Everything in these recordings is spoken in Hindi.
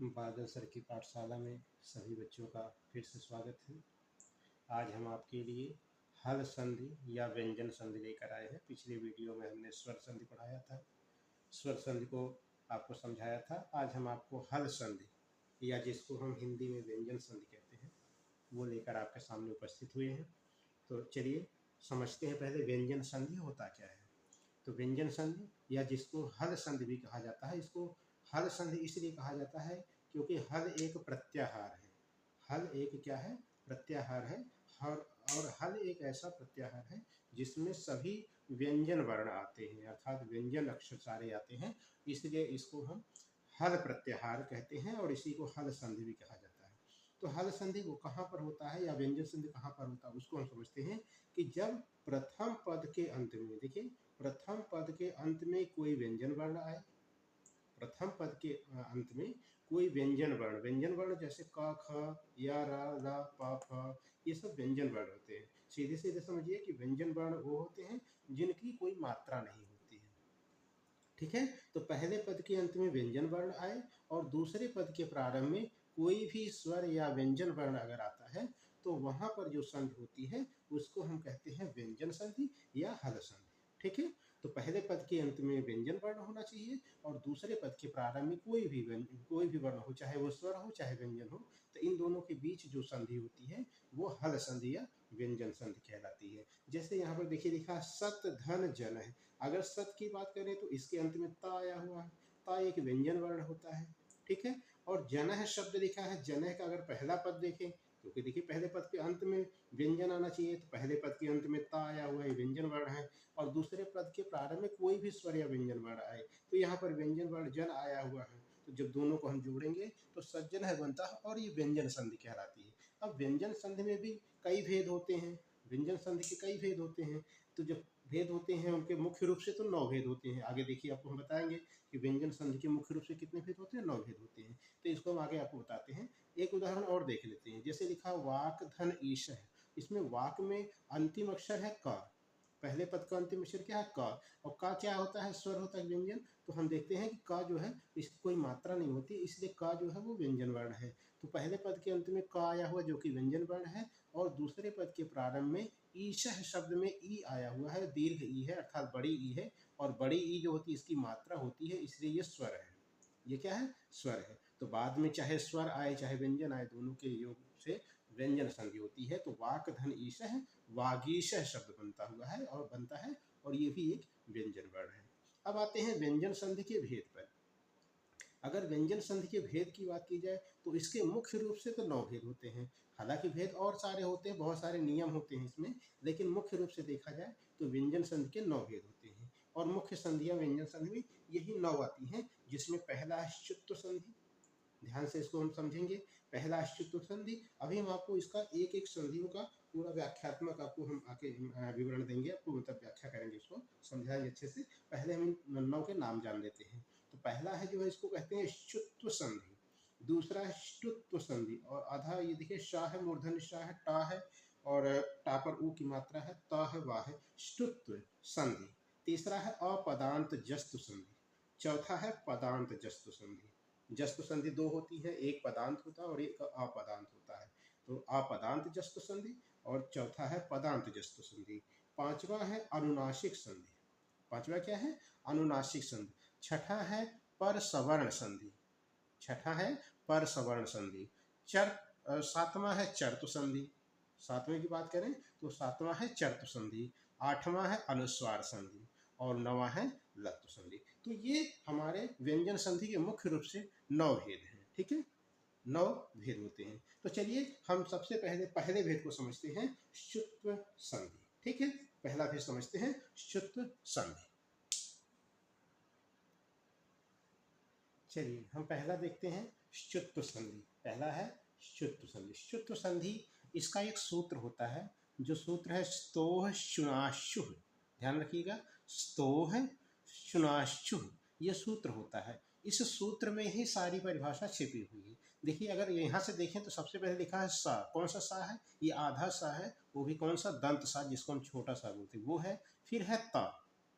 बादल सर की पाठशाला में सभी बच्चों का फिर से स्वागत है। आज हम आपके लिए हल संधि या व्यंजन संधि लेकर आए हैं। पिछले वीडियो में हमने स्वर संधि पढ़ाया था, स्वर संधि को आपको समझाया था। आज हम आपको हल संधि या जिसको हम हिंदी में व्यंजन संधि कहते हैं वो लेकर आपके सामने उपस्थित हुए हैं। तो चलिए समझते हैं पहले व्यंजन संधि होता क्या है। तो व्यंजन संधि या जिसको हल संधि भी कहा जाता है, इसको हल संधि इसलिए कहा जाता है क्योंकि हल एक प्रत्याहार है। हल एक क्या है? प्रत्याहार है। और हल एक ऐसा प्रत्याहार है जिसमें सभी व्यंजन वर्ण आते हैं, अर्थात व्यंजन अक्षर सारे आते हैं, इसलिए इसको हम हल प्रत्याहार कहते हैं और इसी को हल संधि भी कहा जाता है। तो हल संधि वो कहाँ पर होता है या व्यंजन संधि कहाँ पर होता है उसको हम समझते हैं कि जब प्रथम पद के अंत में, देखिए प्रथम पद के अंत में कोई व्यंजन वर्ण आए, प्रथम पद के अंत में कोई व्यंजन वर्ण जैसे क ख या रा ला पा फ, ये सब व्यंजन वर्ण होते हैं। सीधे सीधे समझिए कि व्यंजन वर्ण वो होते हैं जिनकी कोई मात्रा नहीं होती है। ठीक है, तो पहले पद के अंत में व्यंजन वर्ण आए और दूसरे पद के प्रारंभ में कोई भी स्वर या व्यंजन वर्ण अगर आता है तो वहां पर जो संधि होती है उसको हम कहते हैं व्यंजन संधि या हल संधि। ठीक है, तो पहले पद के अंत में व्यंजन वर्ण होना चाहिए और दूसरे पद के प्रारंभ में कोई भी वर्ण हो, चाहे वो स्वर हो चाहे व्यंजन हो, तो इन दोनों के बीच जो संधि होती है वो हल संधि या व्यंजन संधि कहलाती है। जैसे यहाँ पर देखिए लिखा सत धन जन है। अगर सत की बात करें तो इसके अंत में ता आया हुआ है, ता एक व्यंजन वर्ण होता है। ठीक है, और जनह शब्द लिखा है, जनह का अगर पहला पद देखें, क्योंकि देखिए पहले पद के अंत में व्यंजन आना चाहिए, तो पहले पद के अंत में ता आया हुआ है, व्यंजन वर्ण है, और दूसरे पद के प्रारंभ में कोई भी स्वर या व्यंजन वर्ण आए तो यहाँ पर व्यंजन वर्ण जन आया हुआ है, तो जब दोनों को हम जोड़ेंगे तो सज्जन है बनता है और ये व्यंजन संधि कहलाती है। अब व्यंजन संधि में भी कई भेद होते हैं, व्यंजन संधि के कई भेद होते हैं। तो जब भेद होते हैं उनके मुख्य रूप से तो 9 भेद होते हैं। आगे देखिए आपको हम बताएंगे कि व्यंजन संधि के मुख्य रूप से कितने भेद होते हैं, 9 भेद होते हैं। तो इसको हम आगे आपको बताते हैं। एक उदाहरण और देख लेते हैं, जैसे लिखा वाक धन ईश है। इसमें वाक में अंतिम अक्षर है क, पहले पद का अंतिम अक्षर क्या है क, और का क्या होता है, स्वर होता है व्यंजन। तो हम देखते हैं कि का जो है इसकी कोई मात्रा नहीं होती, इसलिए का जो है वो व्यंजन वर्ण है। तो पहले पद के अंत में का आया हुआ जो कि व्यंजन वर्ण है, और दूसरे पद के प्रारंभ में ईशः शब्द में ई आया हुआ है, दीर्घ ई है अर्थात बड़ी ई है, और बड़ी ई जो होती है इसकी मात्रा होती है, इसलिए ये स्वर है। ये क्या है, स्वर है। तो बाद में चाहे स्वर आए चाहे व्यंजन आए, दोनों के योग से व्यंजन संधि होती है। तो वाक धन ईशः वागीशः शब्द बनता हुआ है और बनता है, और ये भी एक व्यंजन वर्ण है। अब आते हैं व्यंजन संधि के भेद पर। अगर व्यंजन संधि के भेद की बात की जाए तो इसके मुख्य रूप से तो 9 भेद होते हैं। हालांकि भेद और सारे होते हैं, बहुत सारे नियम होते हैं इसमें, लेकिन मुख्य रूप से देखा जाए तो व्यंजन संधि के 9 भेद होते हैं। और मुख्य संधियां व्यंजन संधि में यही 9 आती हैं, जिसमें पहला है च्युत्व संधि। ध्यान से इसको हम समझेंगे। पहला च्युत्व संधि, अभी हम आपको इसका एक एक संधियों का पूरा व्याख्यात्मक आपको हम आके विवरण देंगे, आपको मतलब व्याख्या करेंगे, इसको समझाएंगे अच्छे से। पहले हम इन 9 के नाम जान लेते हैं। तो पहला है जो है इसको कहते हैं च्युत्व संधि, दूसरा है ष्टुत्व संधि, और आधा ये देखिए शाह है, मूर्धन्य शाह है, टा है, और टा पर ऊ की मात्रा है, ता है, वाह है, ष्टुत्व संधि। तीसरा है अपदांत जस्तु संधि, चौथा है पदांत जस्तु संधि। जस्तु संधि 2 होती है, एक पदांत होता है और एक अपदांत होता है। तो अपदांत जस्तु संधि, और चौथा है पदांत जस्तु संधि। पांचवा है अनुनासिक संधि, पांचवा क्या है, अनुनासिक संधि। छठा है पर सवर्ण संधि, छठा है पर सवर्ण संधि। सातवां है चर्तु संधि, सातवें की बात करें तो सातवां है चर्तु संधि। आठवां है अनुस्वार संधि, और नवा है लत्व संधि। तो ये हमारे व्यंजन संधि के मुख्य रूप से 9 भेद हैं। ठीक है, 9 भेद होते हैं। तो चलिए हम सबसे पहले भेद को समझते हैं, च्युत्व संधि। ठीक है, पहला भेद समझते हैं च्युत्व संधि। चलिए हम पहला देखते हैं च्युत्व संधि। पहला है च्युत्व संधि। च्युत्व संधि इसका एक सूत्र होता है, जो सूत्र है स्तोह शुनाशुः। ध्यान रखिएगा, स्तोह शुनाशुः ये सूत्र होता है। इस सूत्र में ही सारी परिभाषा छिपी हुई है। देखिए अगर यहाँ से देखें तो सबसे पहले लिखा है सा, कौन सा सा है, ये आधा सा है, वो भी कौन सा, दंत सा, जिसको हम छोटा सा बोलते हैं वो है। फिर है ता,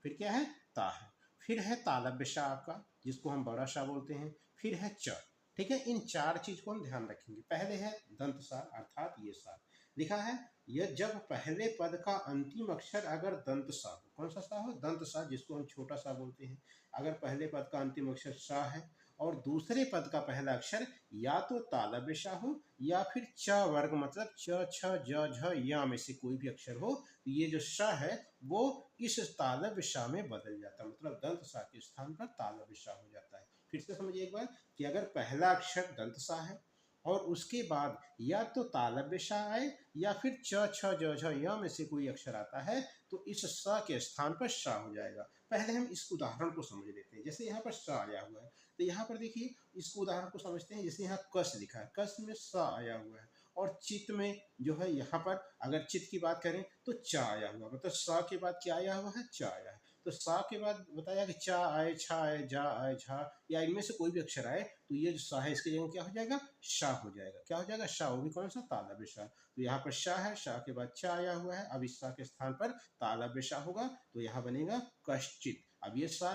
फिर क्या है, ता है। फिर है तालव्य सा आपका, जिसको हम बड़ा सा बोलते हैं। फिर है च, ठीक है, इन 4 चीज को हम ध्यान रखेंगे। पहले है दंत सा अर्थात ये सा लिखा है, यह जब पहले पद का अंतिम अक्षर अगर दंत सा हो, कौन सा सा हो, दंत सा, जिसको हम छोटा सा बोलते हैं। अगर पहले पद का अंतिम अक्षर सा है और दूसरे पद का पहला अक्षर या तो तालव्य सा हो या फिर च वर्ग मतलब च छ ज झ या में से कोई भी अक्षर हो, तो ये जो स है वो इस तालव्य सा में बदल जाता है, मतलब दंत सा के स्थान पर तालव्य सा हो जाता है। फिर से समझिए एक बार कि अगर पहला अक्षर दंत सा है और उसके बाद या तो तालव्य सा आए या फिर च छ ज झ य में से कोई अक्षर आता है, तो इस स के स्थान पर सा हो जाएगा। पहले हम इस उदाहरण को समझ लेते हैं। जैसे यहाँ पर सा आया हुआ है, तो यहाँ पर देखिए इस उदाहरण को समझते हैं। जैसे यहाँ कस लिखा है, कस में सा आया हुआ है, और चित में जो है यहाँ पर अगर चित की बात करें तो चा आया हुआ, मतलब सा के बाद क्या आया हुआ है, चा आया है। तो सा के बाद बताया कि चा आए, छा आए, जा आए, झा, या इनमें से कोई भी अक्षर आए तो ये जो सा है इसकी जगह क्या हो जाएगा, शा हो जाएगा। क्या हो जाएगा, शा। वो भी कौन सा, तालव्य शा। तो यहाँ पर शा है, शा के बाद चा आया हुआ है, अब इस सा के स्थान पर तालव्य शा होगा, तो यहाँ बनेगा कश्चित। अब ये सा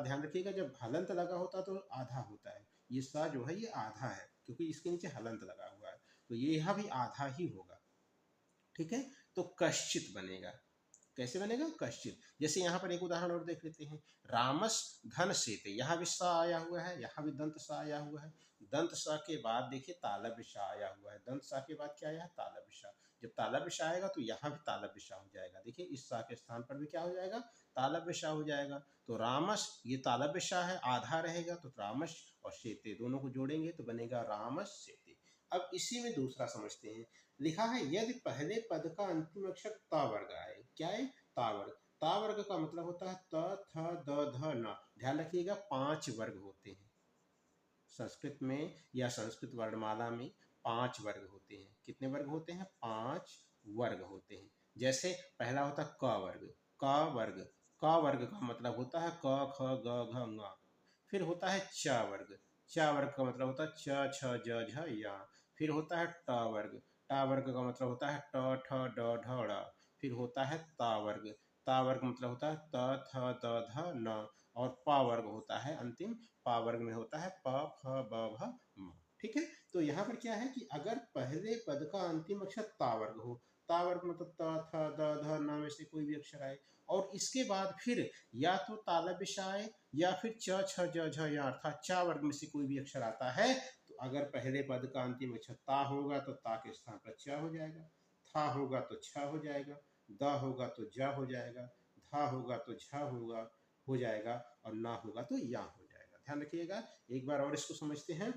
ध्यान रखिएगा, जब हलंत लगा होता तो आधा होता है, ये सा जो है ये आधा है क्योंकि इसके नीचे हलंत लगा हुआ है, तो ये यहाँ भी आधा ही होगा। ठीक है, तो कश्चित बनेगा। कैसे बनेगा, कश्चित। जैसे यहाँ पर एक उदाहरण और देख लेते हैं, रामस धन सेते, यहाँ भी सा आया हुआ है, यहाँ भी दंत सा आया हुआ है। दंत सा के बाद देखिए तालव्य सा आया हुआ है, दंत सा के बाद क्या आया है, तालव्य सा। जब तालव्य सा आएगा तो यहाँ भी तालव्य सा हो जाएगा। देखिए इस सा के स्थान पर भी क्या हो जाएगा, तालव्य सा हो जाएगा। तो रामस, ये तालव्य सा है, आधा रहेगा, तो रामस और सेते दोनों को जोड़ेंगे तो बनेगा रामस सेते। अब इसी में दूसरा समझते हैं। लिखा है, यदि पहले पद का अंतिम अक्षर त वर्ग आए, क्या है, ता वर्ग। ता वर्ग का मतलब होता है त थ द ध न। ध्यान रखिएगा 5 वर्ग होते हैं संस्कृत में, या संस्कृत वर्णमाला में 5 वर्ग होते हैं। कितने वर्ग होते हैं, 5 वर्ग होते हैं। जैसे पहला होता है क वर्ग, क वर्ग। क वर्ग का मतलब होता है क ख ग घ ङ। फिर होता है च वर्ग, च वर्ग का मतलब होता है च छ ज झ या। फिर होता है ट वर्ग, टा वर्ग का मतलब होता है ट ठ ड ढ ड़। फिर होता है ता वर्ग, ता वर्ग मतलब होता है त थ द ध न। और पा वर्ग होता है अंतिम, पा वर्ग में होता है प फ ब भ म। ठीक है, तो यहाँ पर क्या है कि अगर पहले पद का अंतिम अक्षर ता वर्ग हो, ता वर्ग मतलब त थ द ध न में से कोई भी अक्षर आए, और इसके बाद फिर या तो तालव्य सा आए या फिर च छ ज झ या अर्थात चा वर्ग में से कोई भी अक्षर आता है, तो अगर पहले पद का अंतिम अक्षर ता होगा तो ता के स्थान पर च हो जाएगा, था होगा तो छ हो जाएगा, द होगा तो ज हो जाएगा, धा होगा तो झ होगा हो जाएगा, और ना होगा तो या हो जाएगा। ध्यान रखिएगा। एक बार और इसको समझते हैं,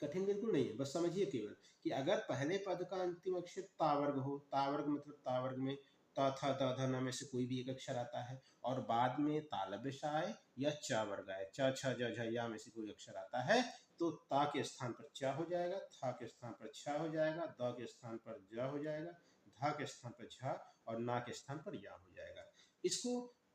कठिन बिल्कुल नहीं है, बस समझिए केवल कि अगर पहले पद का अंतिम अक्षर ता वर्ग हो, ता वर्ग मतलब ता वर्ग में त थ द ध न में से कोई भी एक अक्षर आता है, और बाद में तालव्य सा आए या च वर्ग आए, च छ ज झ या में से कोई अक्षर आता है, तो ता के स्थान पर च हो जाएगा, था के स्थान पर छ हो जाएगा, द के स्थान पर ज हो जाएगा, धा के स्थान पर झ, और ना के स्थान पर या हो जाएगा। इसको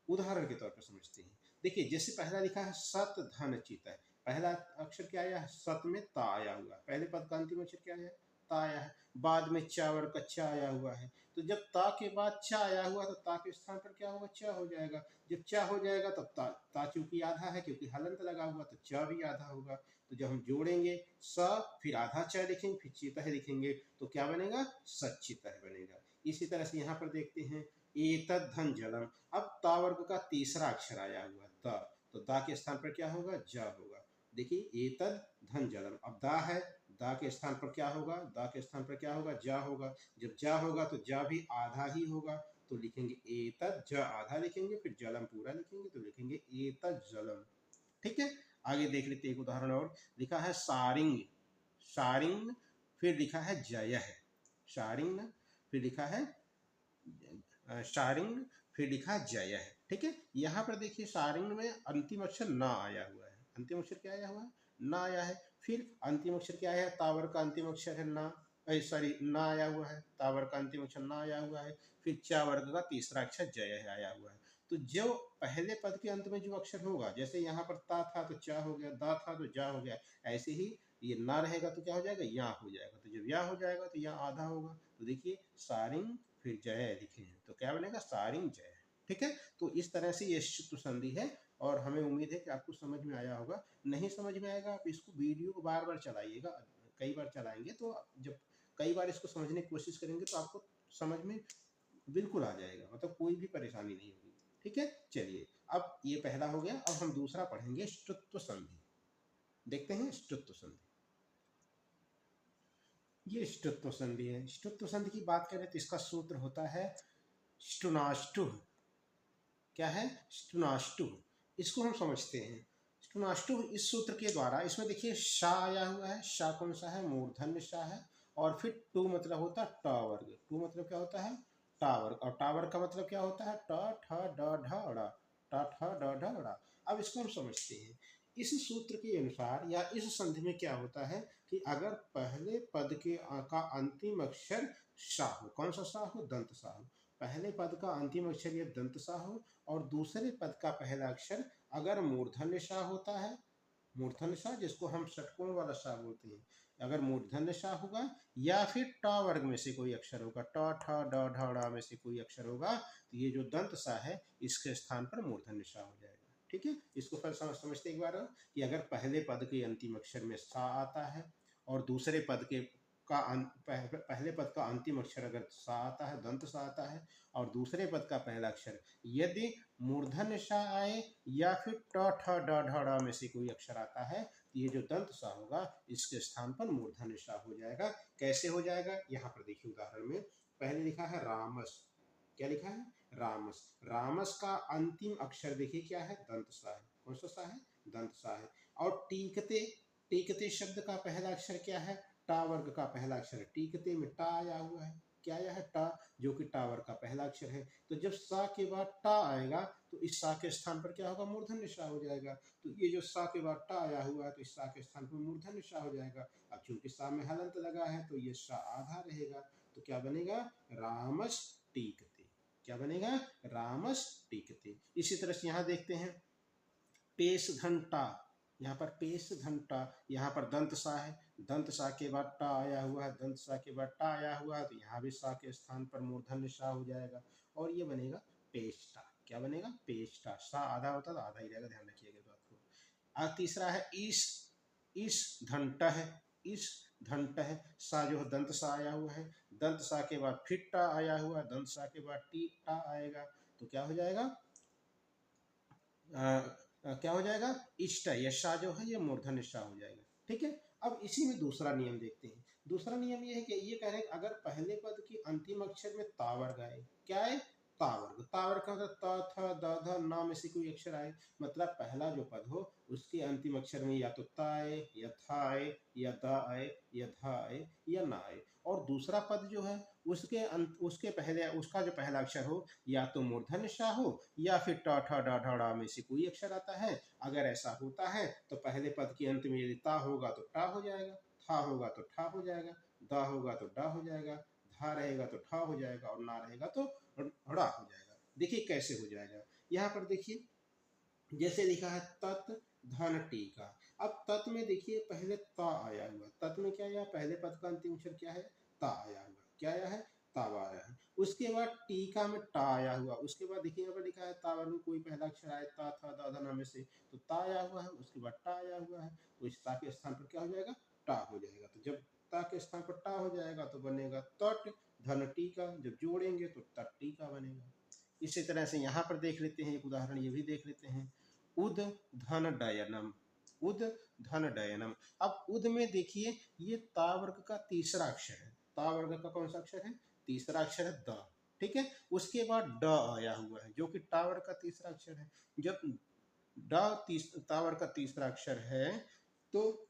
उदाहरण के तौर पर समझते हैं। देखिए जैसे पहला लिखा है सत धन चित है, पहला अक्षर क्या आया है, सत में ता आया हुआ है, पहले पद का अंतिम अक्षर क्या है, ता आया है। बाद में चावर का चा आया हुआ है, तो जब ता के बाद चा आया हुआ तो ता के स्थान पर क्या होगा, च हो जाएगा। जब चा हो जाएगा तब ता चूंकि आधा है, क्योंकि हलंत लगा हुआ, तो च भी आधा होगा। तो जब हम जोड़ेंगे स, फिर आधा च लिखेंगे, फिर चितह लिखेंगे, तो क्या बनेगा, सच्चितह बनेगा। इसी तरह से यहाँ पर देखते हैं, एतद धन जलम। अब ता वर्ग का तीसरा अक्षर आया हुआ है द, तो दा के स्थान पर क्या होगा, ज होगा। देखिए एतद धन जलम, अब दा है, दा के स्थान पर क्या होगा, दा के स्थान पर क्या होगा, जा होगा। जब जा होगा तो जा भी आधा ही होगा, तो लिखेंगे एतद, ज आधा लिखेंगे, फिर जलम पूरा लिखेंगे, तो लिखेंगे एतद जलम। ठीक है, आगे देख लेते हैं एक उदाहरण और। लिखा है सारिंग, सारिंग, फिर लिखा है जय है, सारिंग, फिर लिखा है सारिंग, फिर लिखा जय है। ठीक है, यहाँ पर देखिए सारिंग में अंतिम अक्षर ना आया हुआ है, अंतिम अक्षर क्या आया हुआ है, ना आया है। फिर अंतिम अक्षर क्या है, तावर का अंतिम अक्षर है ना, सॉरी ना आया हुआ है, तावर का अंतिम अक्षर ना आया हुआ है। फिर चा वर्ग का तीसरा अक्षर जय है आया हुआ है। तो जो पहले पद के अंत में जो अक्षर होगा, जैसे यहाँ पर ता था तो चा हो गया, दा था तो जा हो गया, ऐसे ही ये ना रहेगा तो क्या हो जाएगा, या हो जाएगा। तो जब या हो जाएगा तो या आधा होगा, तो देखिए सारिंग फिर जय लिखे हैं, तो क्या बनेगा, सारिंग जय। ठीक है, तो इस तरह से ये शुद्ध संधि है और हमें उम्मीद है कि आपको समझ में आया होगा। नहीं समझ में आएगा आप इसको वीडियो को बार बार चलाइएगा, कई बार चलाएंगे तो जब कई बार इसको समझने की कोशिश करेंगे तो आपको समझ में बिल्कुल आ जाएगा, मतलब कोई भी परेशानी नहीं होगी। ठीक है, चलिए अब ये पहला हो गया। अब हम दूसरा पढ़ेंगे ष्टुत्व संधि। देखते हैं ष्टुत्व संधि। ये ष्टुत्व संधि है। ष्टुत्व संधि की बात करें तो इसका सूत्र होता है ष्टुनाष्टु। क्या है? ष्टुनाष्टु। इसको हम समझते हैं। ष्टुनाष्टु इस सूत्र के द्वारा, इसमें देखिए शा आया हुआ है। शा कौन सा है? मूर्धन्य शा है। और फिर टू मतलब होता है ट वर्ग। टू मतलब क्या होता है? टा वर्ग। और टा वर्ग का मतलब क्या होता है? ट ठ ड ढ ड़। ट ठ ड ढ ड़। अब इसको हम समझते हैं। इस सूत्र के अनुसार या इस संधि में क्या होता है कि अगर पहले पद के का अंतिम अक्षर शा हो, कौन सा शा हो? दंत शा हो। पहले पद का अंतिम अक्षर ये दंत शा हो और दूसरे पद का पहला अक्षर अगर मूर्धन्य शा होता है, मूर्धन्य शा जिसको हम षटकोण वाला शा बोलते हैं, अगर मूर्धन्य शा होगा या फिर ट वर्ग में से कोई अक्षर होगा, ट ठ ड ढ ड़ में से कोई अक्षर होगा, तो ये जो दंत शा है इसके स्थान पर मूर्धन्य शा हो जाएगा। ठीक है, इसको फिर समझते एक बार कि अगर पहले पद के अंतिम अक्षर में सा आता है और दूसरे पद के पहले पद का अंतिम अक्षर अगर सा आता है, दंत सा आता है, और दूसरे पद का पहला अक्षर यदि मूर्धन्य सा आए या फिर ट ठ ड ढ ड़ में से कोई अक्षर आता है, तो ये जो दंत सा होगा इसके स्थान पर मूर्धन्य सा हो जाएगा। कैसे हो जाएगा? यहाँ पर देखिए उदाहरण में पहले लिखा है रामस। क्या लिखा है? रामस। रामस का अंतिम अक्षर देखिए क्या है? दंत सा है। कौन सा सा है? दंत सा है। और टीकते, टीकते शब्द का पहला अक्षर क्या है? टा वर्ग का पहला अक्षर। टीकते में टा आया हुआ है। क्या आया है? टा, जो कि टा वर्ग का पहला अक्षर है। तो जब सा के बाद टा आएगा तो इस सा के स्थान पर क्या होगा? मूर्धन्य सा हो जाएगा। तो ये जो सा के बाद टा आया हुआ है तो इस सा के स्थान पर मूर्धन्य सा हो जाएगा। अब चूंकि सा में हलंत लगा है तो ये सा आधा रहेगा, तो क्या बनेगा? रामस टीकते। क्या बनेगा? रामस टीकते। इसी तरह से यहाँ देखते हैं पेश घंटा। यहाँ पर पेश घंटा, यहाँ पर दंत सा है, दंत सा के बाद टा आया हुआ है, दंत सा के बाद टा आया हुआ है, तो यहाँ भी सा के स्थान पर मूर्धन्य सा हो जाएगा और ये बनेगा पेष्टा। क्या बनेगा? पेष्टा। सा आधा होता तो आधा ही रहेगा, ध्यान रखिएगा इस बात को। तीसरा है इस घंटा है। इस घंटा है। सा जो है दंत सा आया हुआ है, दंत सा के बाद फिर टा आया हुआ है, दंत सा के बाद टी टा आएगा, तो क्या हो जाएगा? क्या हो जाएगा? इष्ट। यशा जो है ये मूर्धन्य सा हो जाएगा। ठीक है, अब इसी में दूसरा नियम देखते हैं। दूसरा नियम ये है कि ये कह रहे हैं कि अगर पहले पद की अंतिम अक्षर में ता वर्ग आए, क्या है? ता वर्ग। ता वर्ग का मतलब त थ द ध न में से कोई अक्षर आए, मतलब पहला जो पद हो उसके अंतिम अक्षर में या तो ता आए या था आए या द आए या धा आए या ना आए, और दूसरा पद जो है उसके पहले उसका जो पहला अक्षर हो या तो मूर्धन्य सा हो या फिर ट ठ ड ढ ड़ में से कोई अक्षर आता है। अगर ऐसा होता है तो पहले पद के अंत में यदि ता होगा तो टा हो जाएगा, था होगा तो ठा हो जाएगा, दा होगा तो डा हो जाएगा, धा रहेगा तो ठा हो जाएगा और ना रहेगा तो ड़ा हो जाएगा। देखिए कैसे हो जाएगा। यहाँ पर देखिए जैसे लिखा है तत् धन टीका। अब तत् में देखिए पहले ता आया हुआ, तत् में क्या आया? पहले पद का अंतिम अक्षर क्या है? ता आया हुआ। क्या आया है? तावा आया है। उसके बाद टीका में टा आया हुआ, उसके बाद देखिए यहाँ पर लिखा है ता में कोई पहला अक्षर आया, ता था दा धा ना में से, तो ता आया हुआ है, उसके बाद टा आया हुआ है, तो इस ता के स्थान पर क्या हो जाएगा? टा हो जाएगा। तो जब ता के स्थान पर टा हो जाएगा तो बनेगा तट धन टीका। जब जोड़ेंगे तो तट टीका बनेगा। इसी तरह से यहाँ पर देख लेते हैं एक उदाहरण, ये भी देख लेते हैं। उद धन डयनम। उद धन डयनम। अब उद में देखिए ये ता वर्ग का तीसरा अक्षर है। ता वर्ग का कौन सा अक्षर है? तीसरा अक्षर है द। ठीक है, उसके बाद ड आया हुआ है जो कि टा वर्ग का तीसरा अक्षर है। जब ता वर्ग का तीसरा अक्षर है तो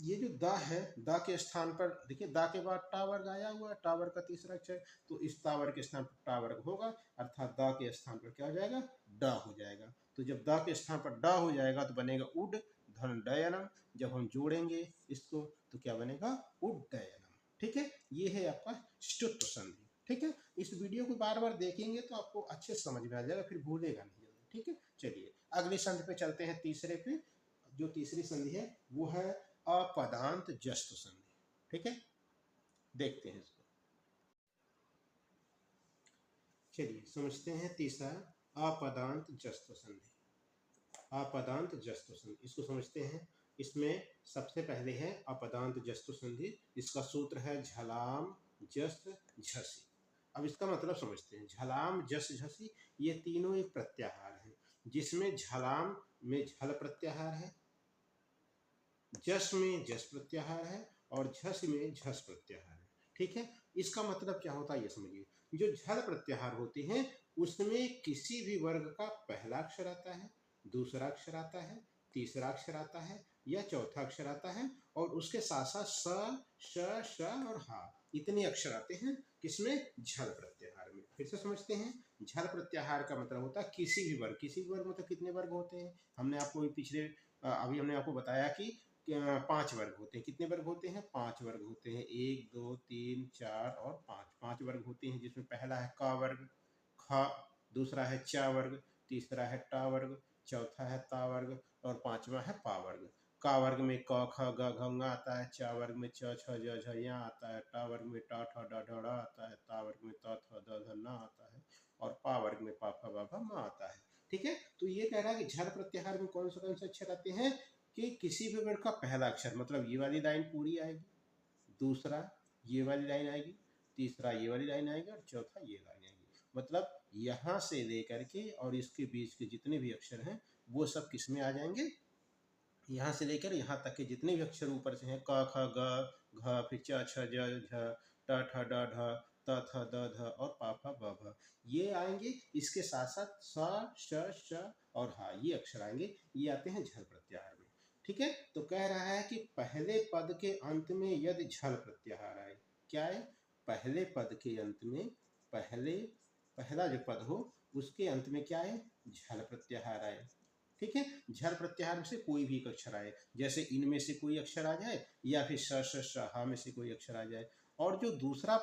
ये जो दा है, दा के स्थान पर देखिए दा के बाद टा वर्ग आया हुआ है, टा वर्ग का तीसरा अक्षर, तो इस ता वर्ग के स्थान पर टा वर्ग होगा, अर्थात दा के स्थान पर क्या हो जाएगा? डा हो जाएगा। तो जब दा के स्थान पर डा हो जाएगा तो बनेगा उड धन डयनम। जब हम जोड़ेंगे इसको तो क्या बनेगा? उड्डयनम। ठीक है, ये है आपका ष्टुत्व संधि। ठीक है, इस वीडियो को बार बार देखेंगे तो आपको अच्छे से समझ में आ जाएगा, फिर भूलेगा नहीं जल्दी। ठीक है, चलिए अगली संधि पे चलते हैं। तीसरे पे जो तीसरी संधि है वो है अपदांत जस्त संधि। ठीक है, देखते हैं इसको। चलिए समझते हैं तीसरा अपदांत जस्त संधि। अपदांत जस्तु संधि, इसको समझते हैं। इसमें सबसे पहले है अपदांत जस्तु संधि, इसका सूत्र है झलाम जस झसी। अब इसका मतलब समझते हैं। झलाम जस झसी ये तीनों एक प्रत्याहार है, जिसमें झलाम में झल प्रत्याहार है, जस में जस प्रत्याहार है और झस में झस प्रत्याहार है। ठीक है, इसका मतलब क्या होता है ये समझिए। जो झल प्रत्याहार होते हैं उसमें किसी भी वर्ग का पहला अक्षर आता है, दूसरा अक्षर आता है, तीसरा अक्षर आता है या चौथा अक्षर आता है और उसके साथ साथ स, श, और हा इतने अक्षर आते हैं किसमें, झल प्रत्याहार में। फिर से समझते हैं। झल प्रत्याहार का मतलब होता है किसी भी वर्ग, किसी भी वर्ग मतलब कितने वर्ग होते हैं, हमने आपको अभी हमने आपको बताया कि 5 वर्ग होते हैं। कितने वर्ग होते हैं, 5 वर्ग होते हैं। 1 2 3 4 और 5 वर्ग होते हैं, जिसमें पहला है का वर्ग ख, दूसरा है चा वर्ग, तीसरा है टा वर्ग, चौथा है ता वर्ग और पांचवा है पा वर्ग। का वर्ग में क ख ग घ ङ आता है, चा वर्ग में च छ ज झ ञ आता है, टा वर्ग में टा ठ ड ढ ड़ आता है, ता वर्ग में त थ द ध न आता है और पा वर्ग में पा फ ब भ म आता है। ठीक है, तो ये कह रहा है कि झल प्रत्याहार में कौन से अक्षर आते हैं कि किसी भी वर्ग का पहला अक्षर, मतलब ये वाली लाइन पूरी आएगी, दूसरा ये वाली लाइन आएगी, तीसरा ये वाली लाइन आएगी और चौथा ये लाइन आएगी। मतलब यहाँ से लेकर के और इसके बीच के जितने भी अक्षर हैं वो सब किस में आ जाएंगे, यहाँ से लेकर यहाँ तक के जितने भी अक्षर ऊपर से हैं क ख ग घ फिर च छ ज झ ट ठ ड ढ त थ द ध और पा फ ब भ ये आएंगे। इसके साथ साथ स श और हा ये अक्षर आएंगे, ये आते हैं झल प्रत्याहार में। ठीक है, तो कह रहा है कि पहले पद के अंत में यदि झल प्रत्याहार आए, क्या है, पहले पद के अंत में पहला जो पद हो उसके अंत में क्या है, झल प्रत्याहार आए। ठीक है, झल प्रत्याहार में से कोई भी एक अक्षर आए, जैसे इनमें से कोई अक्षर आ जाए या फिर श हा में से कोई अक्षर आ जाए। और जो दूसरा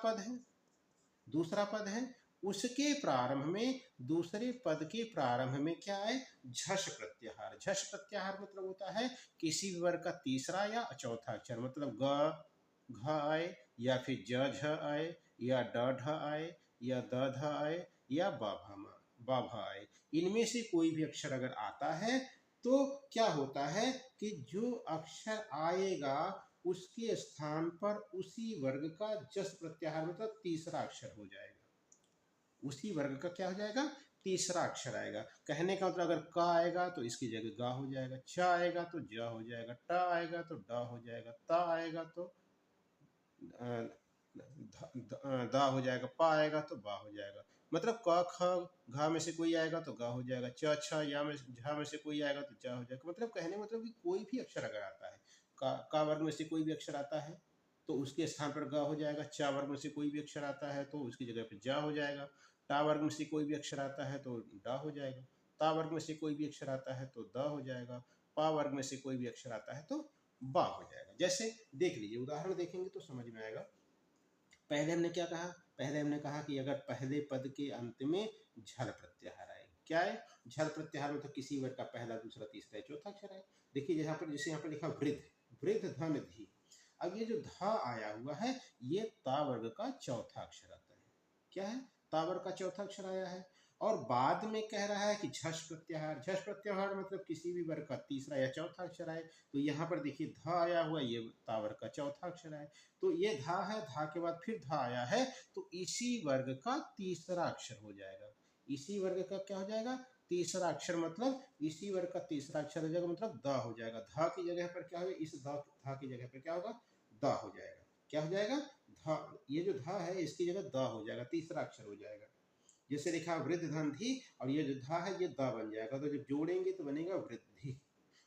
पद है उसके प्रारंभ में, दूसरे पद के प्रारंभ में क्या है, झस प्रत्याहार। झस प्रत्याहार मतलब होता है किसी भी वर्ग का तीसरा या चौथा अक्षर, मतलब ग घ आए या फिर ज झ आए या ड ढ आए या द ध आए या बा भा आए। इनमें से कोई भी अक्षर अगर आता है तो क्या होता है कि जो अक्षर आएगा उसके स्थान पर उसी वर्ग का जस प्रत्याहार मतलब तीसरा अक्षर हो जाएगा। उसी वर्ग का क्या हो जाएगा, तीसरा अक्षर आएगा। कहने का मतलब अगर क आएगा तो इसकी जगह गा हो जाएगा, च आएगा तो ज हो जाएगा, ट आएगा तो ड हो जाएगा, ता आएगा तो दा हो जाएगा, पा आएगा तो बा हो जाएगा। मतलब क ख घा में से कोई आएगा तो गा हो जाएगा, च छ या में झा में से कोई आएगा तो जा हो जाएगा। मतलब कहने मतलब कि कोई भी अक्षर अगर आता है, का वर्ग में से कोई भी अक्षर आता है तो उसके स्थान पर गा हो जाएगा। चा वर्ग में से कोई भी अक्षर आता है तो उसकी जगह पर जा हो जाएगा। टा वर्ग में से कोई भी अक्षर आता है तो डा हो जाएगा। ता वर्ग में से कोई भी अक्षर आता है तो द हो जाएगा। पा वर्ग में से कोई भी अक्षर आता है तो बा हो जाएगा। जैसे देख लीजिए, उदाहरण देखेंगे तो समझ में आएगा। पहले हमने क्या कहा, पहले हमने कहा कि अगर पहले पद के अंत में झल प्रत्याहार आए, क्या है, झल प्रत्याहार में तो किसी वर्ग का पहला दूसरा तीसरा चौथा अक्षर है। देखिए यहाँ पर, जैसे यहाँ पर लिखा वृद्ध, वृद्ध धन धी। अब ये जो धा आया हुआ है ये ता वर्ग का चौथा अक्षर आता है। क्या है, ता वर्ग का चौथा अक्षर आया है। और बाद में कह रहा है कि झस प्रत्याहार, झस प्रत्याहार मतलब किसी भी वर्ग का तीसरा या चौथा अक्षर आए। तो यहाँ पर देखिए धा आया हुआ, ये ता वर्ग का चौथा अक्षर है। तो ये धा है, धा के बाद फिर धा आया है तो इसी वर्ग का तीसरा अक्षर हो जाएगा। इसी वर्ग का क्या हो जाएगा, तीसरा अक्षर, मतलब इसी वर्ग का तीसरा अक्षर हो जाएगा, मतलब द हो जाएगा। धा की जगह पर क्या होगा, इस धा की जगह पर क्या होगा, द हो जाएगा। क्या हो जाएगा, धा, ये जो धा है इसकी जगह द हो जाएगा, तीसरा अक्षर हो जाएगा। जैसे लिखा वृद्ध धन धी और ये जो धा है ये द बन जाएगा, तो जब जोड़ेंगे तो बनेगा वृद्धि।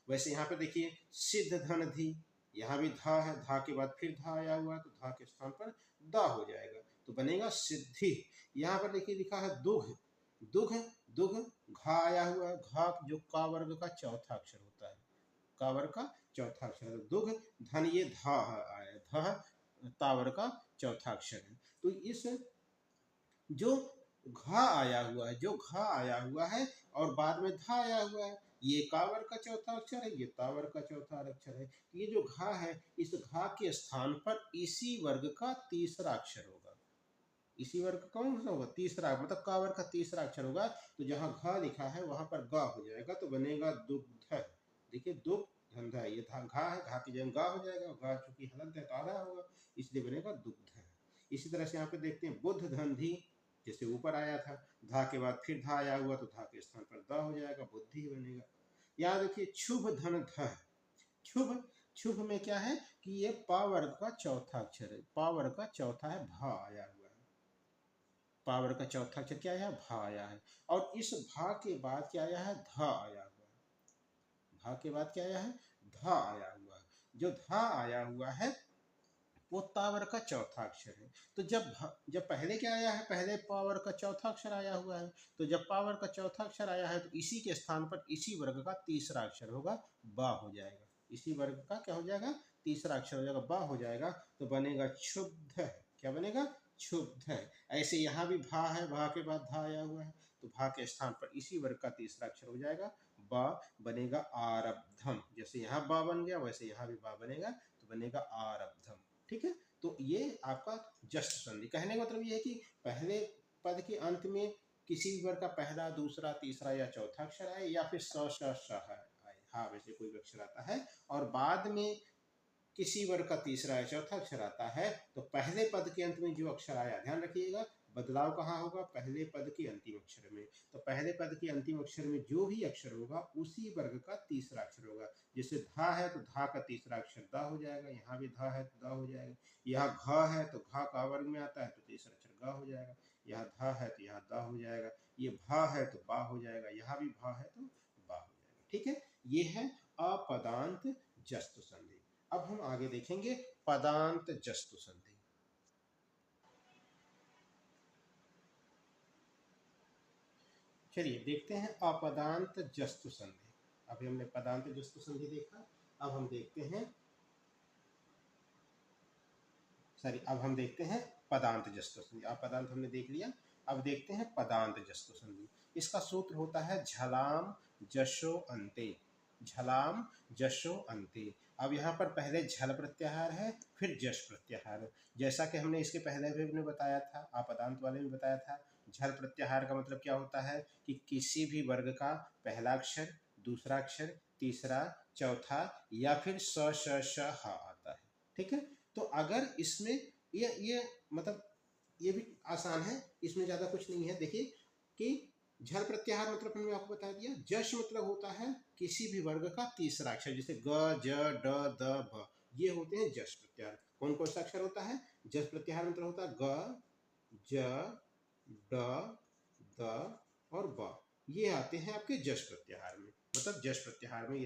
वैसे यहाँ पे देखिए सिद्ध धन धी, यहाँ भी धा है, धा के बाद फिर धा आया हुआ है तो धा के स्थान पर दा हो जाएगा तो बनेगा सिद्धि। यहाँ पर देखिए लिखा है दुघ, दुघ दुघ, घा आया हुआ है, घा जो का वर्ग का चौथा अक्षर होता है, का वर्ग का चौथा अक्षर, दुघ धन ये धा आया, धा ता वर्ग का चौथा अक्षर है। तो इस जो घा आया हुआ है, जो घा आया हुआ है और बाद में धा आया हुआ है, ये कावर का चौथा अक्षर है, ये तावर का चौथा अक्षर है। ये जो घा है इस घा के स्थान पर इसी वर्ग का तीसरा अक्षर होगा, इसी वर्ग का कौन सा होगा? तीसरा, मतलब का वर्ग का तीसरा अक्षर होगा। तो जहाँ घ लिखा है वहां पर ग हो जाएगा, तो बनेगा दुग्ध। देखिए दुग्ध धंधा, ये था घा है, घा की जगह गा हो जाएगा, गा चूंकि हलंत है तो आधा होगा, इसलिए बनेगा दुग्ध। इसी तरह से यहाँ पे देखते हैं बुद्ध धंधी, जैसे ऊपर आया था, धा के बाद फिर धा आया हुआ, तो धा के स्थान पर द हो जाएगा, बुद्धि बनेगा। यहाँ देखिए शुभ धन ध, शुभ, शुभ में क्या है कि ये पा वर्ग का चौथा अक्षर है, पा वर्ग का चौथा है, भा आया हुआ है, पा वर्ग का चौथा अक्षर क्या आया? भा आया है। और इस भा के बाद क्या आया है? धा आया हुआ है, भा के बाद क्या आया है? धा आया हुआ है। जो धा आया हुआ है वो तावर का चौथा अक्षर है। तो जब पहले क्या आया है? पहले पावर का चौथा अक्षर आया हुआ है, तो जब पावर का चौथा अक्षर आया है तो इसी के स्थान पर इसी वर्ग का तीसरा अक्षर होगा, बा हो जाएगा। इसी वर्ग का क्या हो जाएगा? तीसरा अक्षर हो जाएगा, बा हो जाएगा, तो बनेगा क्षुब्ध। क्या बनेगा? क्षुब्ध। ऐसे यहाँ भी भा है, भा के बाद धा आया हुआ है, तो भा के स्थान पर इसी वर्ग का तीसरा अक्षर हो जाएगा, बा, बनेगा आरब्धम। जैसे यहाँ बा बन गया वैसे यहाँ भी बा बनेगा, तो बनेगा आरब्धम। ठीक है, तो ये आपका जस्ट संधि। कहने का मतलब ये है कि पहले पद के अंत में किसी भी वर्ग का पहला, दूसरा, तीसरा या चौथा अक्षर आए, या फिर स श श आए, हाँ वैसे कोई भी अक्षर आता है, और बाद में किसी वर्ग का तीसरा या चौथा अक्षर आता है, तो पहले पद के अंत में जो अक्षर आया, ध्यान रखिएगा बदलाव कहाँ होगा? पहले पद के अंतिम अक्षर में। तो पहले पद के अंतिम अक्षर में जो भी अक्षर होगा उसी वर्ग का तीसरा अक्षर होगा। जैसे धा है तो धा का तीसरा अक्षर दा हो जाएगा, यहाँ भी धा है तो दा हो जाएगा, यहाँ घ है तो घा का वर्ग में आता है तो तीसरा अक्षर गा हो जाएगा, यहाँ धा है तो यहाँ दा हो जाएगा, ये भा है तो बा हो जाएगा, यहाँ भी भा है तो बा हो जाएगा। ठीक है, ये है अपदांत जस्तु संधि। अब हम आगे देखेंगे पदांत जस्तु संधि। चलिए देखते हैं अपदांत जस्तु संधि। अभी हमने पदांत जस्तु संधि देखा, अब हम देखते हैं पदांत जस्तु संधि। अपदांत हमने देख लिया, अब देखते हैं पदांत जस्तु संधि। इसका सूत्र होता है झलाम जशो अंते, झलाम जशो अंते। अब यहाँ पर पहले झल प्रत्याहार है, फिर जश प्रत्याहार है, जैसा कि हमने इसके पहले भी ने बताया था, अपदांत वाले में बताया था। झल प्रत्याहार का मतलब क्या होता है कि किसी भी वर्ग का पहला अक्षर, दूसरा अक्षर, तीसरा, चौथा या फिर स श श ह आता है। ठीक है, तो अगर इसमें ये मतलब ये भी आसान है, इसमें ज़्यादा कुछ नहीं है। देखिए कि झल प्रत्याहार मतलब मैंने आपको बता दिया, जश मतलब होता है किसी भी वर्ग का तीसरा अक्षर, जैसे ग, ज, ड, द, भ, ये होते हैं जश प्रत्याहार। कौन कौन सा अक्षर होता है? जश प्रत्याहार मतलब होता है ग, ज, ड, द और ब, ये आते हैं आपके जश प्रत्याहार में। मतलब जश प्रत्याहार में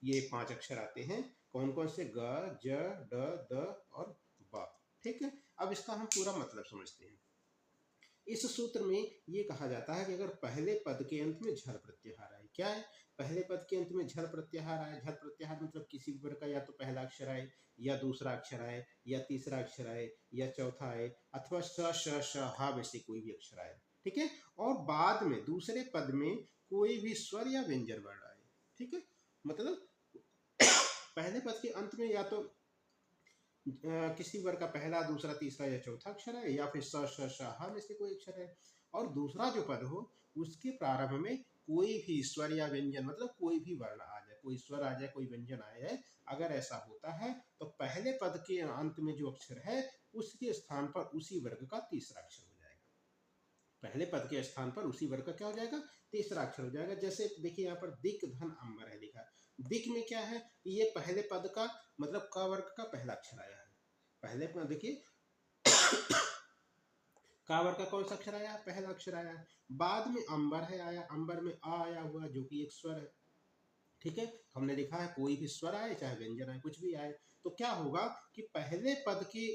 ये पांच अक्षर आते हैं। कौन कौन से? ग, ज, ड, द और ब। ठीक है, अब इसका हम पूरा मतलब समझते हैं। इस सूत्र में ये कहा जाता है कि अगर पहले पद के अंत में झल प्रत्याहार आए, क्या है? पहले पद के अंत में झल प्रत्याहार आए, झल प्रत्याहार मतलब किसी भी वर्ग का या तो पहला अक्षर आए, या दूसरा अक्षर आए, या तीसरा अक्षर आए, या चौथा आए, अथवा स श श हा वैसे कोई भी अक्षर आए। ठीक है, और बाद में दूसरे पद में कोई भी स्वर या व्यंजन वर्ण आए। ठीक है, मतलब पहले पद के अंत में या तो किसी वर्ग का पहला, दूसरा, तीसरा या चौथा अक्षर है, या फिर स श श ह में से कोई अक्षर है, और दूसरा जो पद हो उसके प्रारंभ में कोई भी स्वर या व्यंजन, मतलब कोई भी वर्ण आ जाए, कोई स्वर आ जाए, कोई व्यंजन आ जाए। अगर ऐसा होता है तो पहले पद के अंत में जो अक्षर है उसके स्थान पर उसी वर्ग का तीसरा अक्षर हो जाएगा। पहले पद के स्थान पर उसी वर्ग का क्या हो जाएगा? तीसरा अक्षर हो जाएगा। जैसे देखिए यहाँ पर दिक धन अंबर है लिखा, दिक में क्या है? ये पहले पद का मतलब क वर्ग का पहला अक्षर आया है। पहले में देखिए का वर्ग का कौन सा अक्षर आया? पहला अक्षर आया है। बाद में अंबर है आया, अंबर में आ आया हुआ जो कि एक स्वर है। ठीक है, हमने लिखा है कोई भी स्वर आए चाहे व्यंजन आए कुछ भी आए, तो क्या होगा कि पहले पद के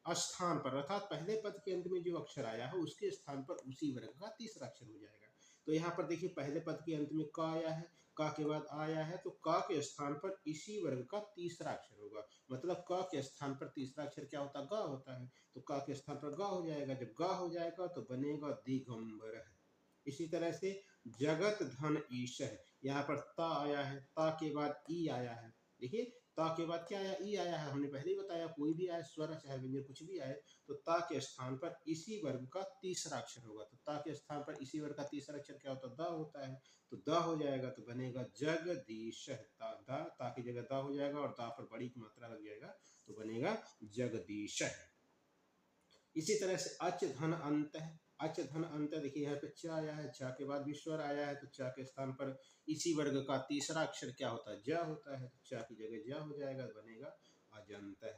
स्थान पर, अर्थात पहले पद के अंत में जो अक्षर आया है उसके स्थान पर उसी वर्ग का तीसरा अक्षर हो जाएगा। तो यहाँ पर देखिए पहले पद के अंत में का आया है, का के बाद आया है, तो का के स्थान पर इसी वर्ग का तीसरा अक्षर होगा। मतलब का के स्थान पर तीसरा अक्षर क्या होता है? गा होता है, तो का के स्थान पर गा हो जाएगा। जब गा हो जाएगा तो बनेगा दिगंबर है। इसी तरह से जगत धन ईश है, यहाँ पर ता आया है, ता के बाद ई आया है। देखिए ता के बाद क्या आया, ई आया है, हमने पहले ही बताया कोई भी आए स्वर चाहे व्यंजन कुछ भी आए तो ता के स्थान पर इसी वर्ग का तीसरा अक्षर होगा। तो ता के स्थान पर इसी वर्ग का तीसरा अक्षर क्या होता है, द होता है। तो द हो जाएगा तो बनेगा जगदीश। ता की जगह द हो जाएगा और दा पर बड़ी की मात्रा लग जाएगा तो बनेगा जगदीश। इसी तरह से अच धन अंत है। अच धन अंत देखिए यहाँ पे च आया है, च के बाद भी स्वर आया है तो च के स्थान पर इसी वर्ग का तीसरा अक्षर क्या होता है, ज होता है। च की जगह ज हो जाएगा, बनेगा अजंत है।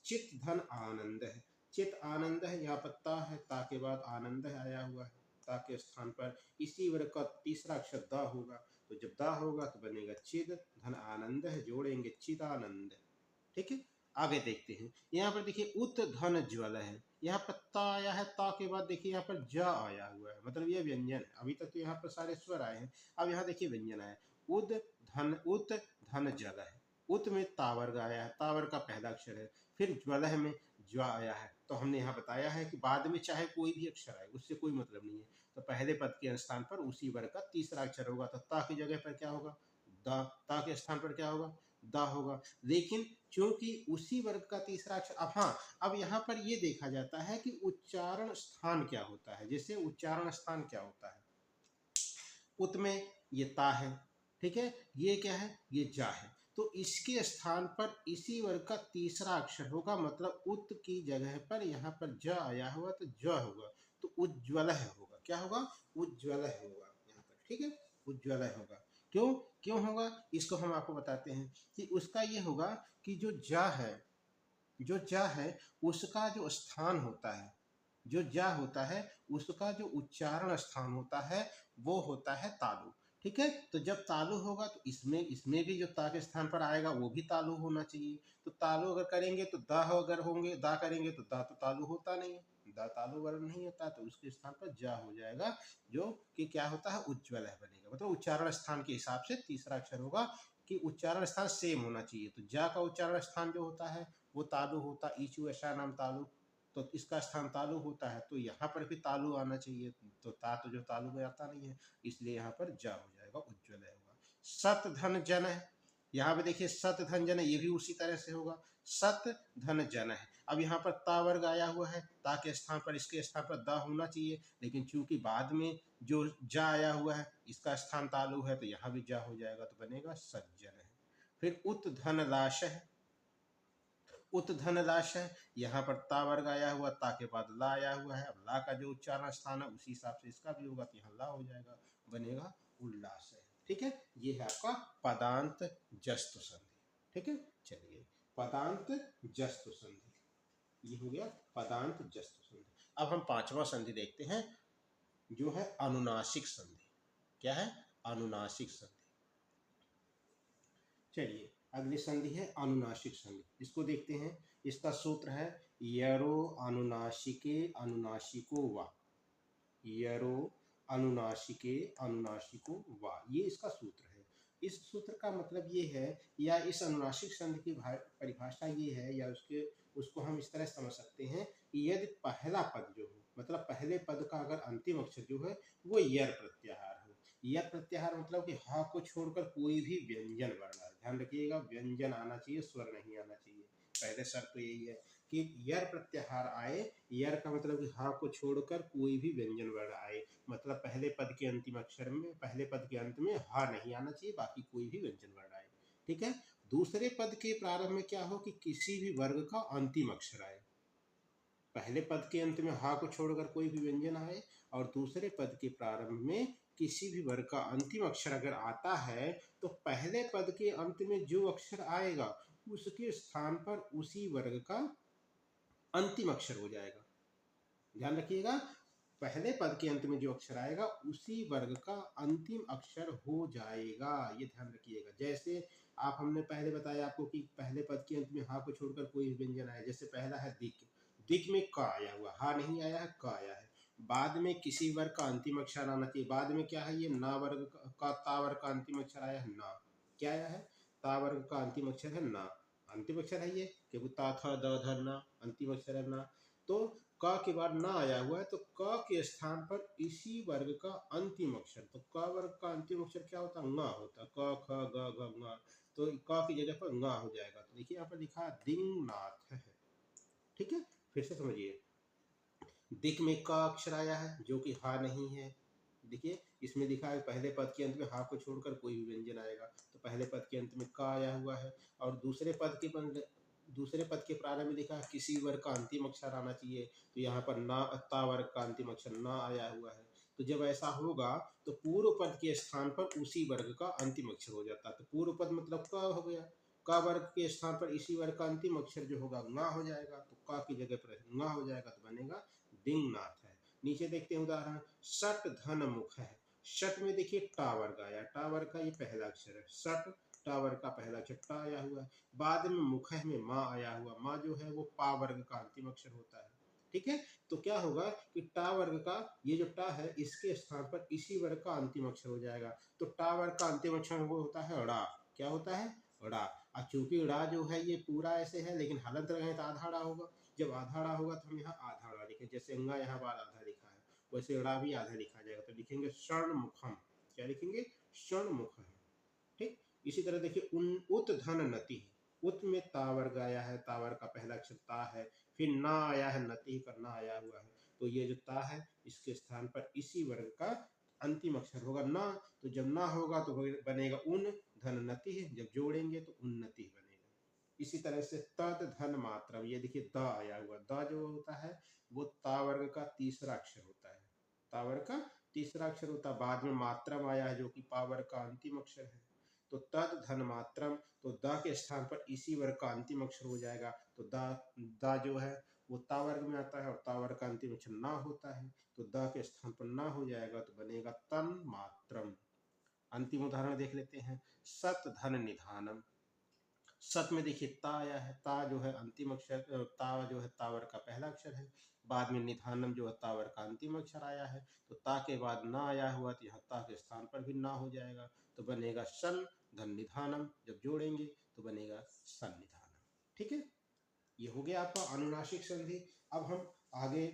चित धन आनंद है। चित आनंद है, यहाँ पर ता है, ता के बाद आनंद है आया हुआ है। ता के स्थान पर इसी वर्ग का तीसरा अक्षर द होगा। तो जब द होगा तो बनेगा चिद धन आनंद है, जोड़ेंगे चिदानंद। ठीक है, आगे देखते हैं। यहाँ पर देखिए उत धन ज्वल है। यहाँ पर ता आया है, ता के बाद देखिए यहाँ पर ज आया हुआ है, मतलब ये व्यंजन है। अभी तक तो यहाँ पर सारे स्वर आए हैं, अब यहाँ देखिए व्यंजन आया। उत धन जल है। उत में तावर्ग आया है, तावर्ग का पहला अक्षर है। फिर ज्वल में ज्व आया है। तो हमने यहाँ बताया है कि बाद में चाहे कोई भी अक्षर आए उससे कोई मतलब नहीं है। तो पहले पद के स्थान पर उसी वर्ग का तीसरा अक्षर होगा। तो ता की जगह पर क्या होगा, द। ता के स्थान पर क्या होगा, द होगा। लेकिन क्योंकि उसी वर्ग का तीसरा अक्षर, अब हाँ, अब यहाँ पर ये देखा जाता है कि उच्चारण स्थान क्या होता है। जैसे उच्चारण स्थान क्या होता है, उत में ये ता है, ठीक है, ये क्या है, ये जा है। तो इसके स्थान पर इसी वर्ग का तीसरा अक्षर होगा, मतलब उत की जगह पर यहाँ पर ज आया हुआ तो ज होगा। तो उज्ज्वल होगा, क्या होगा, उज्ज्वल होगा यहाँ पर, ठीक है, उज्ज्वल होगा। क्यों क्यों होगा, इसको हम आपको बताते हैं कि उसका ये होगा कि जो जा है, जो जा है उसका जो स्थान होता है, जो जा होता है उसका जो उच्चारण स्थान होता है वो होता है तालु। ठीक है, तो जब तालु होगा तो इसमें भी जो ता के स्थान पर आएगा वो भी तालु होना चाहिए। तो तालु अगर करेंगे तो दा अगर होंगे, दा करेंगे तो दा तो तालु होता नहीं है, दा तालु वर्ण नहीं होता, तो उसके स्थान पर जा हो जाएगा, जो कि क्या होता है, उज्ज्वल है बनेगा। मतलब उच्चारण स्थान के हिसाब से तीसरा अक्षर होगा कि उच्चारण स्थान सेम होना चाहिए। तो जा का उच्चारण स्थान जो होता है वो तालु होता, ईचू ऐसा नाम तालु, तो इसका स्थान तालु होता है। तो यहाँ पर भी तालु आना चाहिए, तो ता तो जो तालु में आता नहीं है, इसलिए यहाँ पर जा हो जाएगा, उज्ज्वल होगा। सत धन जन है, यहाँ पे देखिए सत धन जन है, ये भी उसी तरह से होगा, सत धन जन है। अब यहाँ पर ता वर्ग आया हुआ है, ता के स्थान पर इसके स्थान पर दा होना चाहिए, लेकिन चूंकि बाद में जो जा आया हुआ है इसका स्थान तालु है तो यहाँ भी जा हो जाएगा, तो बनेगा सज्जन है। फिर उत धन लाश है। उत धन लाश है, यहाँ पर ता वर्ग आया हुआ, ता के बाद ला आया हुआ है। अब ला का जो उच्चारण स्थान है उसी हिसाब से इसका भी होगा, तो यहाँ ला हो जाएगा, बनेगा उल्लास है। ठीक है, ये है आपका पदांत जस्तु संधि। ठीक है, चलिए पदांत जस्तु संधि, ये हो गया पदांत जस्तु संधि। अब हम पांचवा संधि देखते हैं जो है अनुनासिक संधि। क्या है, अनुनासिक संधि। चलिए अगली संधि है अनुनासिक संधि, इसको देखते हैं। इसका सूत्र है यरो अनुनासिके अनुनासिको वा, यरो अनुनासिके अनुनासिको वा, ये इसका सूत्र है। इस सूत्र का मतलब ये है, या इस अनुनासिक संधि की परिभाषा ये है, या उसको हम इस तरह समझ सकते हैं कि यदि पहला पद जो हो, मतलब पहले पद का अगर अंतिम अक्षर जो है वो यर प्रत्याहार हो। यर प्रत्याहार मतलब कि हा को छोड़कर कोई भी व्यंजन वर्ण आए, ध्यान रखिएगा, व्यंजन आना चाहिए, स्वर नहीं आना चाहिए। पहले शर्त तो यही है कि यर प्रत्याहार आए। यर का मतलब कि हा को छोड़कर कोई भी व्यंजन वर्ण आए, मतलब पहले पद के अंतिम अक्षर में, पहले पद के अंत में हा नहीं आना चाहिए, बाकी कोई भी व्यंजन वर्ण आए। ठीक है, दूसरे पद के प्रारंभ में क्या हो कि किसी भी वर्ग का अंतिम अक्षर आए। पहले पद के अंत में हा को छोड़कर कोई भी व्यंजन आए, और दूसरे पद के प्रारंभ में किसी भी वर्ग का अंतिम अक्षर अगर आता है तो पहले पद के अंत में जो अक्षर आएगा उसके स्थान पर उसी वर्ग का अंतिम अक्षर हो जाएगा। ध्यान रखिएगा, पहले पद के अंत में जो अक्षर आएगा उसी वर्ग का अंतिम अक्षर हो जाएगा, ये ध्यान रखिएगा। जैसे आप, हमने पहले बताया आपको कि पहले पद के अंत में हा को छोड़कर कोई व्यंजन आए, जैसे पहला है दिक, दिक में क आया हुआ, हा नहीं आया है, क आया है। बाद में किसी वर्ग का अंतिम अक्षर आना चाहिए, बाद में क्या है, ये ना वर्ग का, ता वर्ग का अंतिम अक्षर आया है ना, क्या आया है, ता वर्ग का अंतिम अक्षर है ना, अंतिम अक्षर है ये, क्योंकि ता था द ध ना, अंतिम अक्षर है ना। तो क के बाद ना आया हुआ है, तो क के स्थान पर इसी वर्ग का अंतिम अक्षर, तो क वर्ग का अंतिम अक्षर क्या होता है? ङ होता है। क ख ग घ ङ, तो क की जगह पर ङ हो जाएगा। तो देखिए यहाँ पर लिखा दिंगनाथ है। ठीक है, फिर से समझिए। दिक में क अक्षर आया है जो कि हा नहीं है। देखिए इसमें लिखा है पहले पद के अंत में हा को छोड़कर कोई भी व्यंजन आएगा, तो पहले पद के अंत में क आया हुआ है। और दूसरे पद के प्रारंभ में लिखा है किसी वर्ग का अंतिम अक्षर आना चाहिए, तो यहाँ पर ना ता वर्ग का अंतिम अक्षर ना आया हुआ है। तो जब ऐसा होगा तो पूर्व पद के स्थान पर उसी वर्ग का अंतिम अक्षर हो जाता है। तो पूर्व पद मतलब क हो गया, क वर्ग के स्थान पर इसी वर्ग का अंतिम अक्षर जो होगा ङ हो जाएगा, तो क की जगह पर ङ हो जाएगा, तो बनेगा दिंगनाथ है। नीचे देखते हैं उदाहरण, सट धन मुख है। शट में देखिए टा वर्ग आया, टा वर्ग का ये पहला अक्षर है। सट टा वर्ग का पहला अक्षर टा आया हुआ है। बाद में मुख में माँ आया हुआ, माँ जो है वो पा वर्ग का अंतिम अक्षर होता है। ठीक है, तो क्या होगा कि टा वर्ग का ये जो टा है इसके स्थान पर इसी वर्ग का अंतिम अक्षर हो जाएगा। तो टा वर्ग का अंतिम अक्षर वो होता है ड़ा। क्या होता है? ड़ा। और चूंकि ड़ा जो है ये पूरा ऐसे है, लेकिन हलंत लगाए तो आधा ड़ा होगा। जब आधा ड़ा होगा तो हम यहाँ आधा ड़ा लिखें, जैसे अंगा यहाँ बाद आधा लिखा है वैसे ड़ा भी आधा लिखा जाएगा, तो लिखेंगे स्वर्णमुखम। क्या लिखेंगे? स्वर्णमुखम। ठीक, इसी तरह देखिए उत धन नति, उत में ता वर्ग आया है, ता वर्ग का पहला अक्षर ता है, फिर ना आया है, नति का ना आया हुआ है, तो ये जो ता है इसके स्थान पर इसी वर्ग का अंतिम अक्षर होगा ना। तो जब ना होगा तो बनेगा उन धन नति, जब जोड़ेंगे तो उन्नति बनेगा। इसी तरह से तद धन मात्रम, ये देखिए द आया हुआ, द जो होता है वो ता वर्ग का तीसरा अक्षर होता है, ता वर्ग का तीसरा अक्षर होता है। बाद में मात्रम आया है जो कि पा वर्ग का अंतिम अक्षर है, तो तद धन मात्रम, तो द के स्थान पर इसी वर्ग का अंतिम अक्षर हो जाएगा। तो द जो है वो ता वर्ग में आता है और ता वर्ग का अंतिम अक्षर ना होता है, तो द के स्थान पर ना हो जाएगा, तो बनेगा तन मात्रम। अंतिम उदाहरण देख लेते हैं, सत धन निधानम। सत में देखिए ता आया है, ता जो है अंतिम अक्षर, ता जो है ता वर्ग का पहला अक्षर है। बाद में निधानम जो है ता वर्ग का अंतिम अक्षर आया है, तो ता के बाद ना आया हुआ, तो यहाँ ता के स्थान पर भी ना हो जाएगा, तो बनेगा सन धन निधानम। जब जोड़ेंगे तो बनेगा सन निधानम। ठीक है, ये हो गया आपका अनुनासिक संधि। अब हम आगे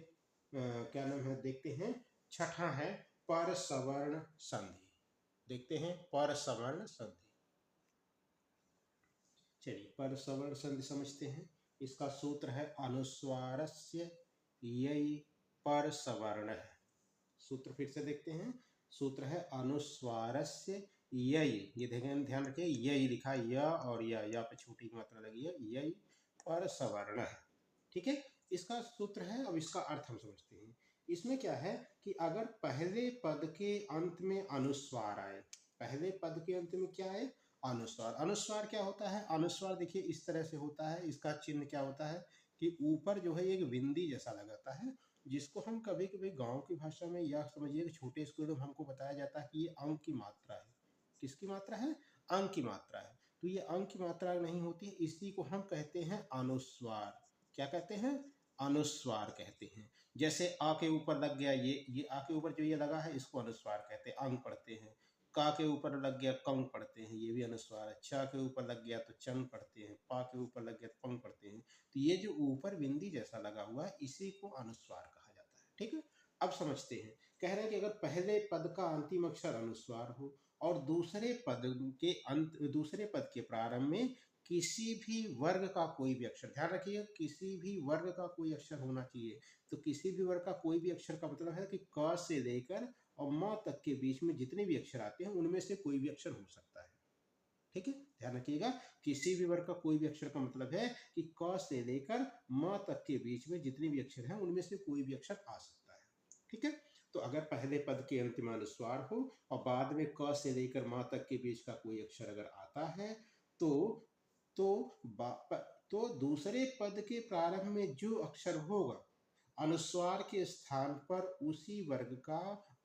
क्या नाम है देखते हैं, छठा है पर सवर्ण संधि। देखते हैं पर सवर्ण संधि। चलिए पर सवर्ण संधि समझते हैं। इसका सूत्र है अनुस्वारस्य यई पर सवर्ण है। सूत्र फिर से देखते हैं, सूत्र है अनुस्वारस्य यई, ये ध्यान रखिए यई लिखा है, य और या पे छोटी की मात्रा लगी है, यई पर सवर्ण है। ठीक है, इसका सूत्र है। अब इसका अर्थ हम समझते हैं। इसमें क्या है कि अगर पहले पद के अंत में अनुस्वार आए, पहले पद के अंत में क्या आए? अनुस्वार। अनुस्वार क्या होता है? अनुस्वार देखिए इस तरह से होता है, इसका चिन्ह क्या होता है कि ऊपर जो है एक बिंदी जैसा लगाता है, जिसको हम कभी कभी गांव की भाषा में या समझिए कि छोटे स्कूलों में हमको बताया जाता है कि ये अंक की मात्रा है। किसकी मात्रा है? अंक की मात्रा है। तो ये अंक की मात्रा नहीं होती है, इसी को हम कहते हैं अनुस्वार। क्या कहते हैं? अनुस्वार कहते हैं। जैसे आ के ऊपर लग गया, ये आ के ऊपर जो ये लगा है इसको अनुस्वार कहते हैं, अंग पढ़ते हैं। का के ऊपर लग गया कंग पढ़ते हैं, ये भी अनुस्वार है। च के ऊपर लग गया तो चंग पढ़ते हैं, पा के ऊपर लग गया तो पंग पढ़ते हैं। तो ये जो ऊपर बिंदी जैसा लगा हुआ है इसी को अनुस्वार कहा जाता है। ठीक है, अब समझते हैं। कह रहे हैं कि अगर पहले पद का अंतिम अक्षर अनुस्वार हो और दूसरे पद के प्रारंभ में किसी भी वर्ग का कोई भी अक्षर, ध्यान रखिए किसी भी वर्ग का कोई अक्षर होना चाहिए। तो किसी भी वर्ग का कोई भी अक्षर का मतलब है कि क से लेकर और म तक के बीच में जितने भी अक्षर आते हैं उनमें से कोई भी अक्षर हो सकता है। ठीक है, ध्यान रखिएगा किसी भी वर्ग का कोई भी अक्षर का मतलब है कि क से लेकर म तक के बीच में जितने भी अक्षर हैं उनमें से कोई भी अक्षर आ सकता है। ठीक है, तो अगर पहले पद के अंत में अनुस्वार हो और बाद में क से लेकर म तक के बीच का कोई अक्षर अगर आता है तो दूसरे पद के प्रारंभ में जो अक्षर होगा अनुस्वार के स्थान पर उसी वर्ग का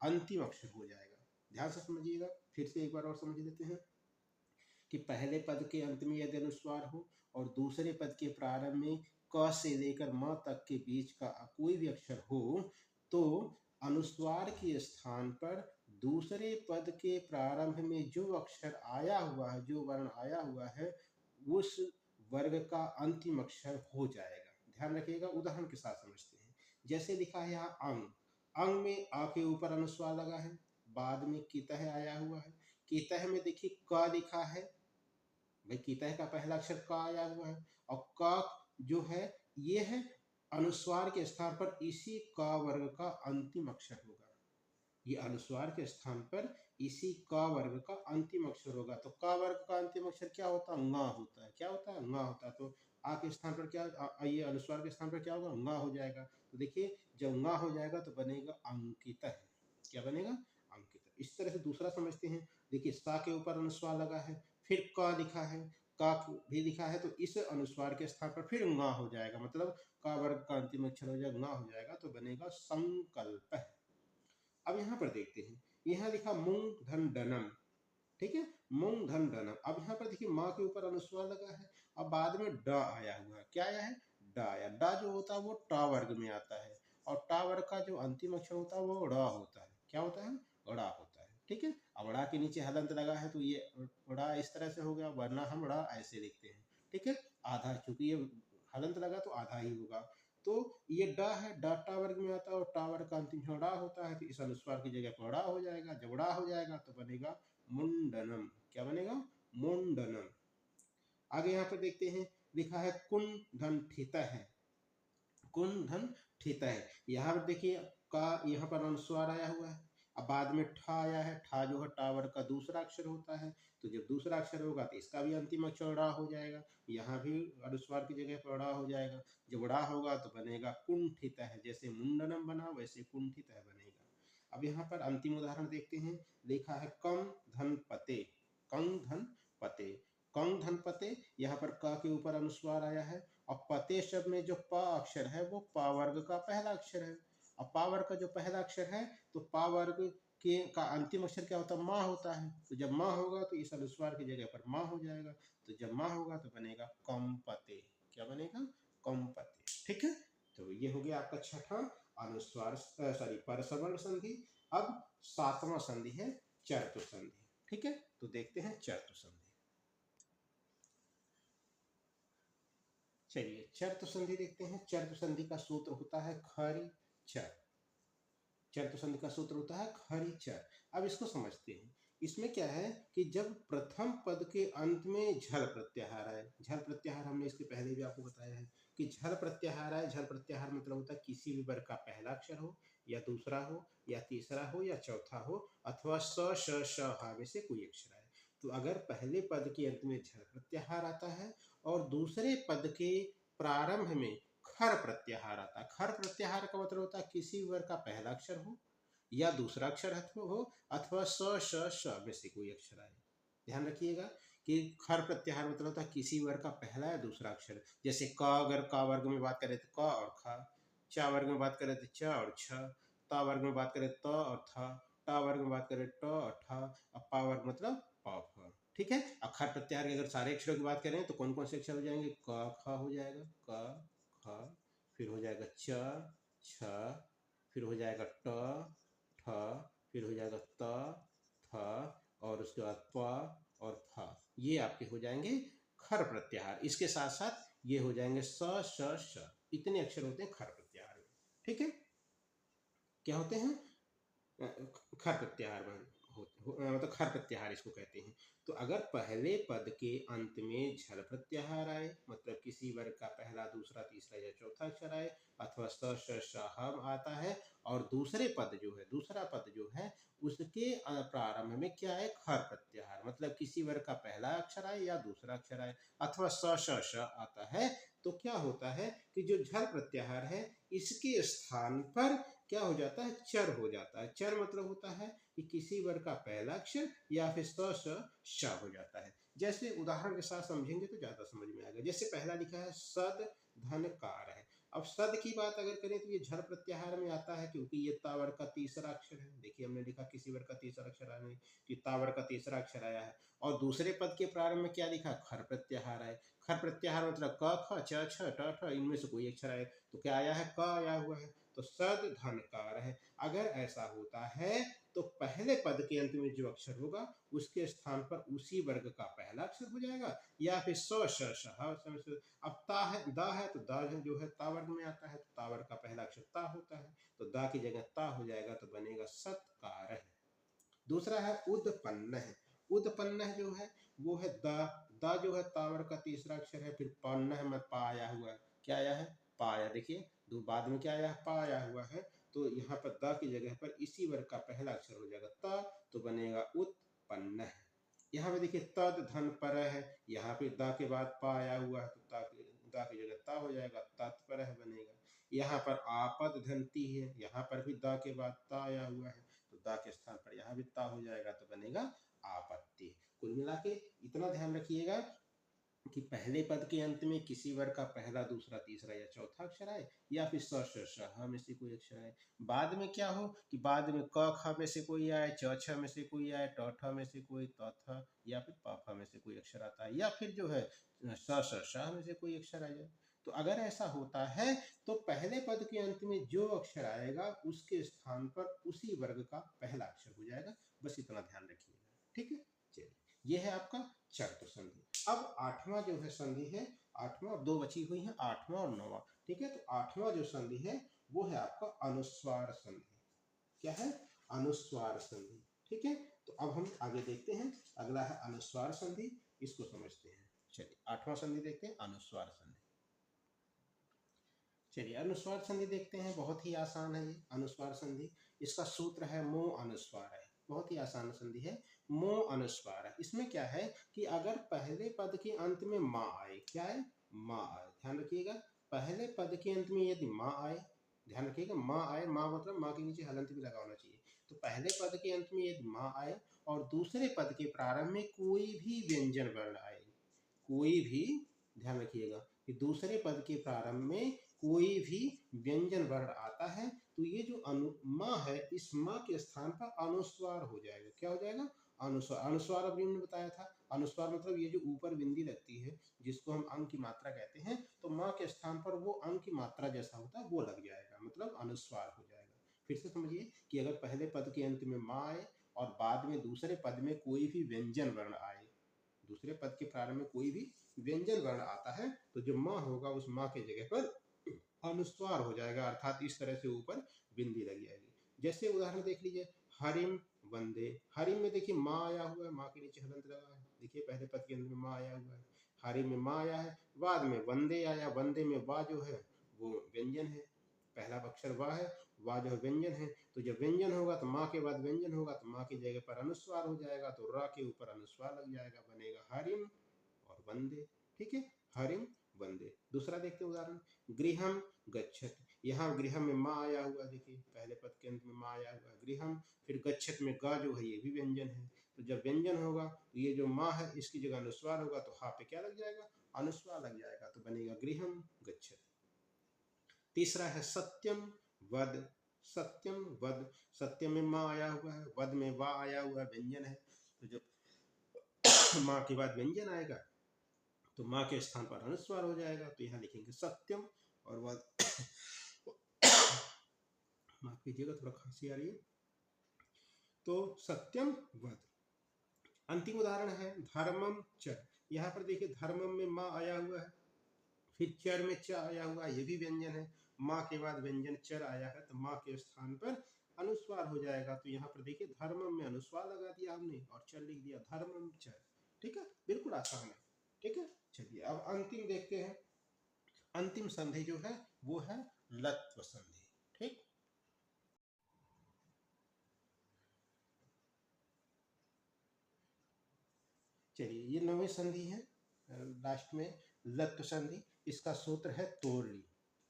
अंतिम अक्षर हो जाएगा। ध्यान से समझिएगा, फिर से एक बार और समझ लेते हैं कि पहले पद के अंत में यदि अनुस्वार हो और दूसरे पद के प्रारंभ में क से लेकर म तक के बीच का कोई भी अक्षर हो, तो अनुस्वार के स्थान पर दूसरे पद के प्रारंभ में जो अक्षर आया हुआ है, जो वर्ण आया हुआ है, उस वर्ग का अंतिम अक्षर हो जाएगा। ध्यान रखिएगा, उदाहरण के साथ समझते हैं। जैसे लिखा है यहाँ अंग, अंग में आ के ऊपर अनुस्वार लगा है, बाद में कितः आया हुआ है। कितः में देखिए क लिखा है, भाई कितः का पहला अक्षर क आया हुआ है, और क जो है ये है अनुस्वार के स्थान पर इसी क वर्ग का अंतिम अक्षर होगा। ये अनुस्वार के स्थान पर इसी क वर्ग का अंतिम अक्षर होगा। तो क वर्ग का अंतिम अक्षर क्या होता है? ङ होता है। क्या होता है? ङ होता है। तो आ के स्थान पर क्या, ये अनुस्वार के स्थान पर क्या होगा? ङ हो जाएगा। तो देखिए जब ङ हो जाएगा तो बनेगा अंकितः। क्या बनेगा? अंकितः। इस तरह से दूसरा समझते हैं। देखिए सा के ऊपर अनुस्वार लगा है, फिर क लिखा है, का भी लिखा है, तो इस अनुस्वार के स्थान पर फिर ङ हो जाएगा, मतलब का वर्ग का अंतिम अक्षर हो जाएगा, ङ हो जाएगा, तो बनेगा संकल्प। अब यहाँ पर देखते हैं, यहाँ लिखा मूंग धन डनम, ठीक है, मूंग धन डनम। अब यहाँ पर देखिए माँ के ऊपर अनुस्वार लगा है, अब बाद में ड आया हुआ है। क्या आया है? ड आया। ड जो होता है वो टा वर्ग में आता है, और टा वर्ग का जो अंतिम अक्षर होता है वो ड़ होता है। क्या होता है? ड़ा होता है, ठीक है। अब ड़ा के नीचे हलंत लगा है, तो ये ड़ा इस तरह से हो गया, वरना हम ड़ा ऐसे लिखते हैं, ठीक है। आधा, चूंकि ये हलंत लगा तो आधा ही होगा। तो ये ड है, ड टा वर्ग में आता है, और टा वर्ग का अंतिम ड़ा होता है, तो इस अनुस्वार की जगह पर ड़ा हो जाएगा। जब ड़ा हो जाएगा तो बनेगा मुंडनम। क्या बनेगा? मुंडनम। आगे यहाँ पर देखते हैं, लिखा है कुन धन ठिता है, कुन धन ठिता है। यहाँ पर देखिए का यहाँ पर अनुस्वार आया हुआ है, अब बाद में ठा आया है। ठा जो है टा वर्ग का दूसरा अक्षर होता है, तो जब दूसरा अक्षर होगा तो इसका भी अंतिम अक्षर ड़ा हो जाएगा। यहाँ भी अनुस्वार की जगह पर ड़ा हो जाएगा। जब ड़ा होगा तो बनेगा कुंठित है, जैसे मुंडनम बना वैसे कुंठित है बनेगा। अब यहाँ पर अंतिम उदाहरण देखते हैं, लिखा है कम धन पते, कं धन पते, कं धन पते। यहाँ पर क के ऊपर अनुस्वार आया है, और पते शब्द में जो प अक्षर है वो पा वर्ग का पहला अक्षर है। अब पा वर्ग का जो पहला अक्षर है, तो पा वर्ग के का अंतिम अक्षर क्या होता है? माँ होता है। तो जब माँ होगा तो इस अनुस्वार की जगह पर माँ हो जाएगा। तो जब माँ होगा तो बनेगा कम पते। क्या बनेगा? कम पते, ठीक है। तो ये हो गया आपका छठा अनुस्वार, सॉरी परसवर्ण संधि। अब सातवां संधि है चर्तु संधि, ठीक है। तो देखते हैं चर्तु संधि। चलिए चर्तु संधि देखते हैं। चर्तु संधि का सूत्र होता है खरी चर। चर्तु संधि का सूत्र होता है खरी चर। अब इसको समझते हैं। इसमें क्या है कि जब प्रथम पद के अंत में झल प्रत्याहार आए, झल प्रत्याहार हमने इसके पहले भी आपको बताया है कि झल प्रत्याहार आए। झल प्रत्याहार मतलब होता है किसी भी वर्ग का पहला अक्षर हो, या दूसरा हो, या तीसरा हो, या चौथा हो, अथवा स श श हा में से कोई अक्षर आए। तो अगर पहले पद के अंत में झल प्रत्याहार आता है और दूसरे पद के प्रारंभ में खर प्रत्याहार आता है। खर प्रत्याहार का मतलब होता है किसी वर्ग का पहला अक्षर हो, या दूसरा अक्षर हो, अथवा स श श में से कोई अक्षर आए। ध्यान रखिएगा कि खर प्रत्याहार मतलब होता है किसी वर्ग का पहला या दूसरा अक्षर। जैसे क अगर का वर्ग में बात करें तो क और ख, चा वर्ग में बात करें तो च और छ, ता वर्ग में बात करें त और थ, टा वर्ग में बात करें ट और ठ, और पा वर्ग मतलब प फ, ठीक है। अक्षर प्रत्याहार की अगर सारे अक्षरों की बात करें तो कौन कौन से अक्षर हो जाएंगे? क ख हो जाएगा, क ख, फिर हो जाएगा च छ, फिर हो जाएगा ट ठ, फिर हो जाएगा त थ, और उसके बाद प और फ। ये आपके हो जाएंगे खर प्रत्याहार। इसके साथ साथ ये हो जाएंगे स श श। इतने अक्षर होते हैं खर प्रत्याहार में, ठीक है। क्या होते हैं? खर प्रत्याहार मतलब खर प्रत्याहार इसको कहते हैं। तो अगर पहले पद के अंत में झल प्रत्याहार आए, मतलब किसी वर्ग का पहला, दूसरा, तीसरा या चौथा अक्षर आए, अथवा स श श हम आता है, और दूसरे पद जो है, दूसरा पद जो है उसके प्रारंभ में क्या है? खर प्रत्याहार, मतलब किसी वर्ग का पहला अक्षर आए या दूसरा अक्षर आए, अथवा स श श आता है, तो क्या होता है कि जो झल प्रत्याहार है इसके स्थान पर क्या हो जाता है? चर हो जाता है। चर मतलब होता है कि किसी वर्ग का पहला अक्षर या फिर स श श हो जाता है। जैसे उदाहरण के साथ समझेंगे तो ज्यादा समझ में आएगा। जैसे पहला लिखा है सद धन कार है। अब सद की बात अगर करें तो ये झल प्रत्याहार में आता है, क्योंकि ये ता वर्ग का तीसरा अक्षर है। देखिए हमने लिखा किसी वर्ग का तीसरा अक्षर आने, कि ता वर्ग का तीसरा अक्षर आया है, और दूसरे पद के प्रारंभ में क्या लिखा? खर प्रत्याहार है। खर प्रत्याहार मतलब क ख च छ ट ठ, इनमें से कोई अक्षर आए, तो क्या आया है? क आया हुआ है। तो सद धन कार है। अगर ऐसा होता है तो पहले पद के अंत में जो अक्षर होगा उसके स्थान पर उसी वर्ग का पहला अक्षर हो जाएगा, या फिर अब ता है, दा है तो दा जो है ता वर्ग में आता है, तो ता वर्ग का पहला अक्षर ता होता है, तो दा की जगह ता हो जाएगा, तो बनेगा सत्कार है। दूसरा है उदपन्न है। उदपन्न जो है वो है दा, दा जो है ता वर्ग का तीसरा अक्षर है, फिर पन्न है मत पा आया हुआ है, क्या आया है पाया, देखिए दो बाद में क्या आया है पाया हुआ है, तो यहाँ पर दा की जगह पर इसी वर्ग का पहला अक्षर हो जाएगा ता, तो बनेगा उत्पन्न है। यहाँ पे देखिए तद धन पर है, यहाँ पे दा के बाद पाया हुआ है, तो दा की जगह ता हो जाएगा तत्पर है बनेगा। यहाँ पर आपद धनती है, यहाँ पर भी दा के बाद ता आया हुआ है, तो दा के स्थान पर यहाँ भी ता हो जाएगा, तो बनेगा आपत्ति। कुल मिला के इतना ध्यान रखिएगा कि पहले पद के अंत में किसी वर्ग का पहला दूसरा तीसरा या चौथा अक्षर आए, या फिर स श श ह में से कोई अक्षर आए। बाद में क्या हो कि बाद में क ख में से कोई आए, च छ में से कोई आए, ट ठ में से कोई, त थ या फिर प फ में से कोई अक्षर आता है, या फिर जो है स श श में से कोई अक्षर आ जाए। तो अगर ऐसा होता है तो पहले पद के अंत में जो अक्षर आएगा उसके स्थान पर उसी वर्ग का पहला अक्षर हो जाएगा। बस इतना ध्यान रखिएगा, ठीक है। चलिए ये है आपका चर्त संधि। अब आठवां जो है संधि है, आठवां, अब दो बची हुई हैं, आठवां और नौवां, ठीक है। तो आठवां जो संधि है वो है आपका अनुस्वार संधि। क्या है? अनुस्वार संधि, ठीक है। तो अब हम आगे देखते हैं, अगला है अनुस्वार संधि, इसको समझते हैं। चलिए आठवां संधि देखते हैं, अनुस्वार संधि। चलिए अनुस्वार संधि देखते हैं, बहुत ही आसान है ये अनुस्वार संधि। इसका सूत्र है मो अनुस्वार है, बहुत ही आसान संधि है, मो अनुस्वार है। इसमें क्या है कि अगर पहले पद के अंत में माँ आए, क्या है माँ आए, ध्यान रखिएगा, पहले पद के अंत में यदि माँ आए, ध्यान रखिएगा माँ आए, माँ मतलब माँ के नीचे हलंत भी लगा होना चाहिए। तो पहले पद के अंत में यदि माँ आए और दूसरे पद के प्रारंभ में कोई भी व्यंजन वर्ण आए, कोई भी, ध्यान रखिएगा कि दूसरे पद के प्रारंभ में कोई भी व्यंजन वर्ण आता है, तो ये जो माँ है, इस माँ के स्थान पर अनुस्वार हो जाएगा। क्या हो जाएगा? अनुस्वार। अनुस्वार अभी हमने बताया था, अनुस्वार मतलब ये जो ऊपर बिंदी लगती है जिसको हम अंक की मात्रा कहते हैं, तो माँ के स्थान पर वो अंक की मात्रा जैसा होता है वो लग जाएगा, मतलब अनुस्वार हो जाएगा। फिर से समझिए कि अगर पहले पद के अंत में माँ आए और बाद में दूसरे पद में कोई भी व्यंजन वर्ण आए, दूसरे पद के प्रारंभ में कोई भी व्यंजन वर्ण आता है, तो जो माँ होगा उस माँ के जगह पर अनुस्वार हो जाएगा, अर्थात इस तरह से ऊपर बिंदी लग जाएगी। जैसे उदाहरण देख लीजिए, हरिम वंदे, हरिम में देखिए माँ आया हुआ है, माँ के नीचे हलंत लगा है, देखिए पहले पद के अंदर में माँ आया हुआ है, हरिम में माँ आया है, बाद में वंदे आया, वंदे में वा जो है वो व्यंजन है, पहला अक्षर वा है, वा जो है व्यंजन है, तो जब व्यंजन होगा तो माँ के बाद व्यंजन होगा, तो माँ की जगह पर अनुस्वार हो जाएगा, तो रा के ऊपर अनुस्वार लग जाएगा, बनेगा हरिम और वंदे, ठीक है, हरिम वंदे। दूसरा देखते हैं उदाहरण, गृहम गच्छत, यहाँ गृहम में माँ आया हुआ, देखिए पहले पद के अंत में माँ आया हुआ है, गृहम, फिर गच्छत में गा जो है ये भी व्यंजन है, तो जब व्यंजन होगा तो ये जो माँ है इसकी जगह अनुस्वार होगा, तो हा पे क्या लग जाएगा? अनुस्वार लग जाएगा, तो बनेगा गृहम गच्छत। तीसरा है सत्यम वद, सत्यम वद, सत्यम में माँ आया हुआ है, वद में वा आया हुआ है, व्यंजन है, तो जब माँ के बाद व्यंजन आएगा तो माँ के स्थान पर अनुस्वार हो जाएगा, तो यहाँ लिखेंगे सत्यम और वद। माफ कीजिएगा थोड़ा खांसी आ रही है, तो सत्यम वद। अंतिम उदाहरण है धर्मम चर, यहाँ पर देखिए धर्मम में माँ आया हुआ है, फिर चर में च आया हुआ है, ये भी व्यंजन है, माँ के बाद व्यंजन चर आया है, तो माँ के स्थान पर अनुस्वार हो जाएगा, तो यहाँ पर देखिए धर्मम में अनुस्वार लगा दिया हमने और चर लिख दिया, धर्मम चर, ठीक है, बिल्कुल आसान है, ठीक है। चलिए अब अंतिम देखते हैं, अंतिम संधि जो है वो है लत्व संधि, ठीक। चलिए ये नौवीं संधि है, लास्ट में लत्व संधि, इसका सूत्र है तोरली,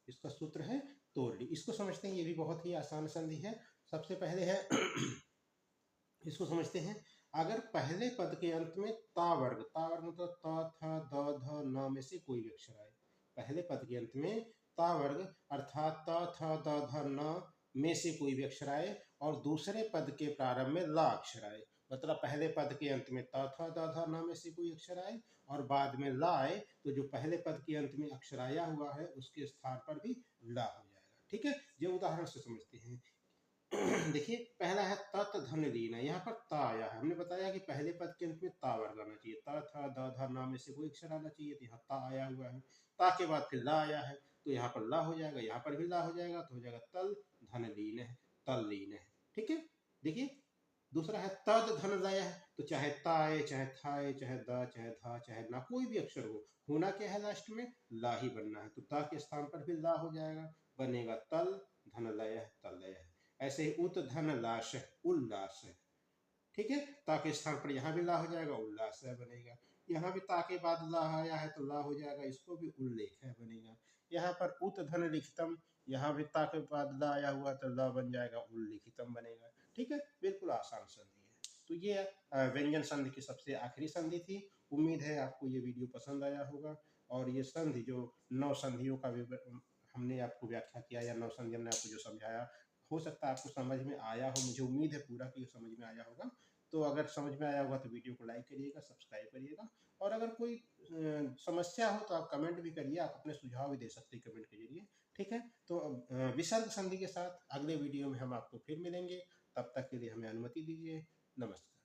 इसका सूत्र है तोरली, इसको समझते हैं, ये भी बहुत ही आसान संधि है। सबसे पहले है इसको समझते हैं, अगर पहले पद के अंत में ता वर्ग मतलब त थ द ध न में से कोई भी अक्षर आए, पहले पद के अंत में ता वर्ग अर्थात त थ द ध न में से कोई भी अक्षर आए और दूसरे पद के प्रारंभ में ला अक्षर आए, मतलब पहले पद के अंत में त थ द ध न में से कोई अक्षर आए और बाद में ला आए, तो जो पहले पद के अंत में अक्षर आया हुआ है उसके स्थान पर भी ला हो जाएगा, ठीक है, ये उदाहरण से समझते हैं। देखिए पहला है तत् धन लीन, यहाँ पर ता आया है, हमने बताया कि पहले पद के अंत में ता वर्ग आना चाहिए, ता था दा धा ना में से कोई अक्षर आना चाहिए, तो यहाँ ता आया हुआ है। ता के बाद फिर ला आया है, तो यहाँ पर ला हो जाएगा, यहाँ पर भी ला हो जाएगा, तो हो जाएगा तल धन लीन है, तल लीन है। ठीक है, देखिए दूसरा है तद धन लय है, तो चाहे ताए चाहे थाए चाहे दा चाहे धा चाहे ना, कोई भी अक्षर हो, होना क्या है लास्ट में ला ही बनना है, तो ता के स्थान पर भी ला हो जाएगा, बनेगा तल धन लय तल लय। ऐसे ही उत धन लाश है, उल्लास है। ठीक है, ता के स्थान पर यहाँ भी ला हो जाएगा, उल्लास है बनेगा। यहाँ भी ता के बाद ला आया है तो ला हो जाएगा, इसको भी उल्लेख है बनेगा। यहाँ पर उत धन लिखितम, यहाँ भी ता के बाद ला आया हुआ तो ला बन जाएगा, उल्लिखितम बनेगा। ठीक है, बिल्कुल आसान संधि है। तो ये व्यंजन संधि की सबसे आखिरी संधि थी। उम्मीद है आपको ये वीडियो पसंद आया होगा, और ये संधि जो 9 संधियों का हमने आपको व्याख्या किया, या 9 संधि हमने आपको जो समझाया, हो सकता है आपको समझ में आया हो, मुझे उम्मीद है पूरा कि समझ में आया होगा। तो अगर समझ में आया होगा तो वीडियो को लाइक करिएगा, सब्सक्राइब करिएगा, और अगर कोई समस्या हो तो आप कमेंट भी करिए, आप अपने सुझाव भी दे सकते हैं कमेंट के जरिए। ठीक है, तो विसर्ग संधि के साथ अगले वीडियो में हम आपको फिर मिलेंगे, तब तक के लिए हमें अनुमति दीजिए। नमस्कार।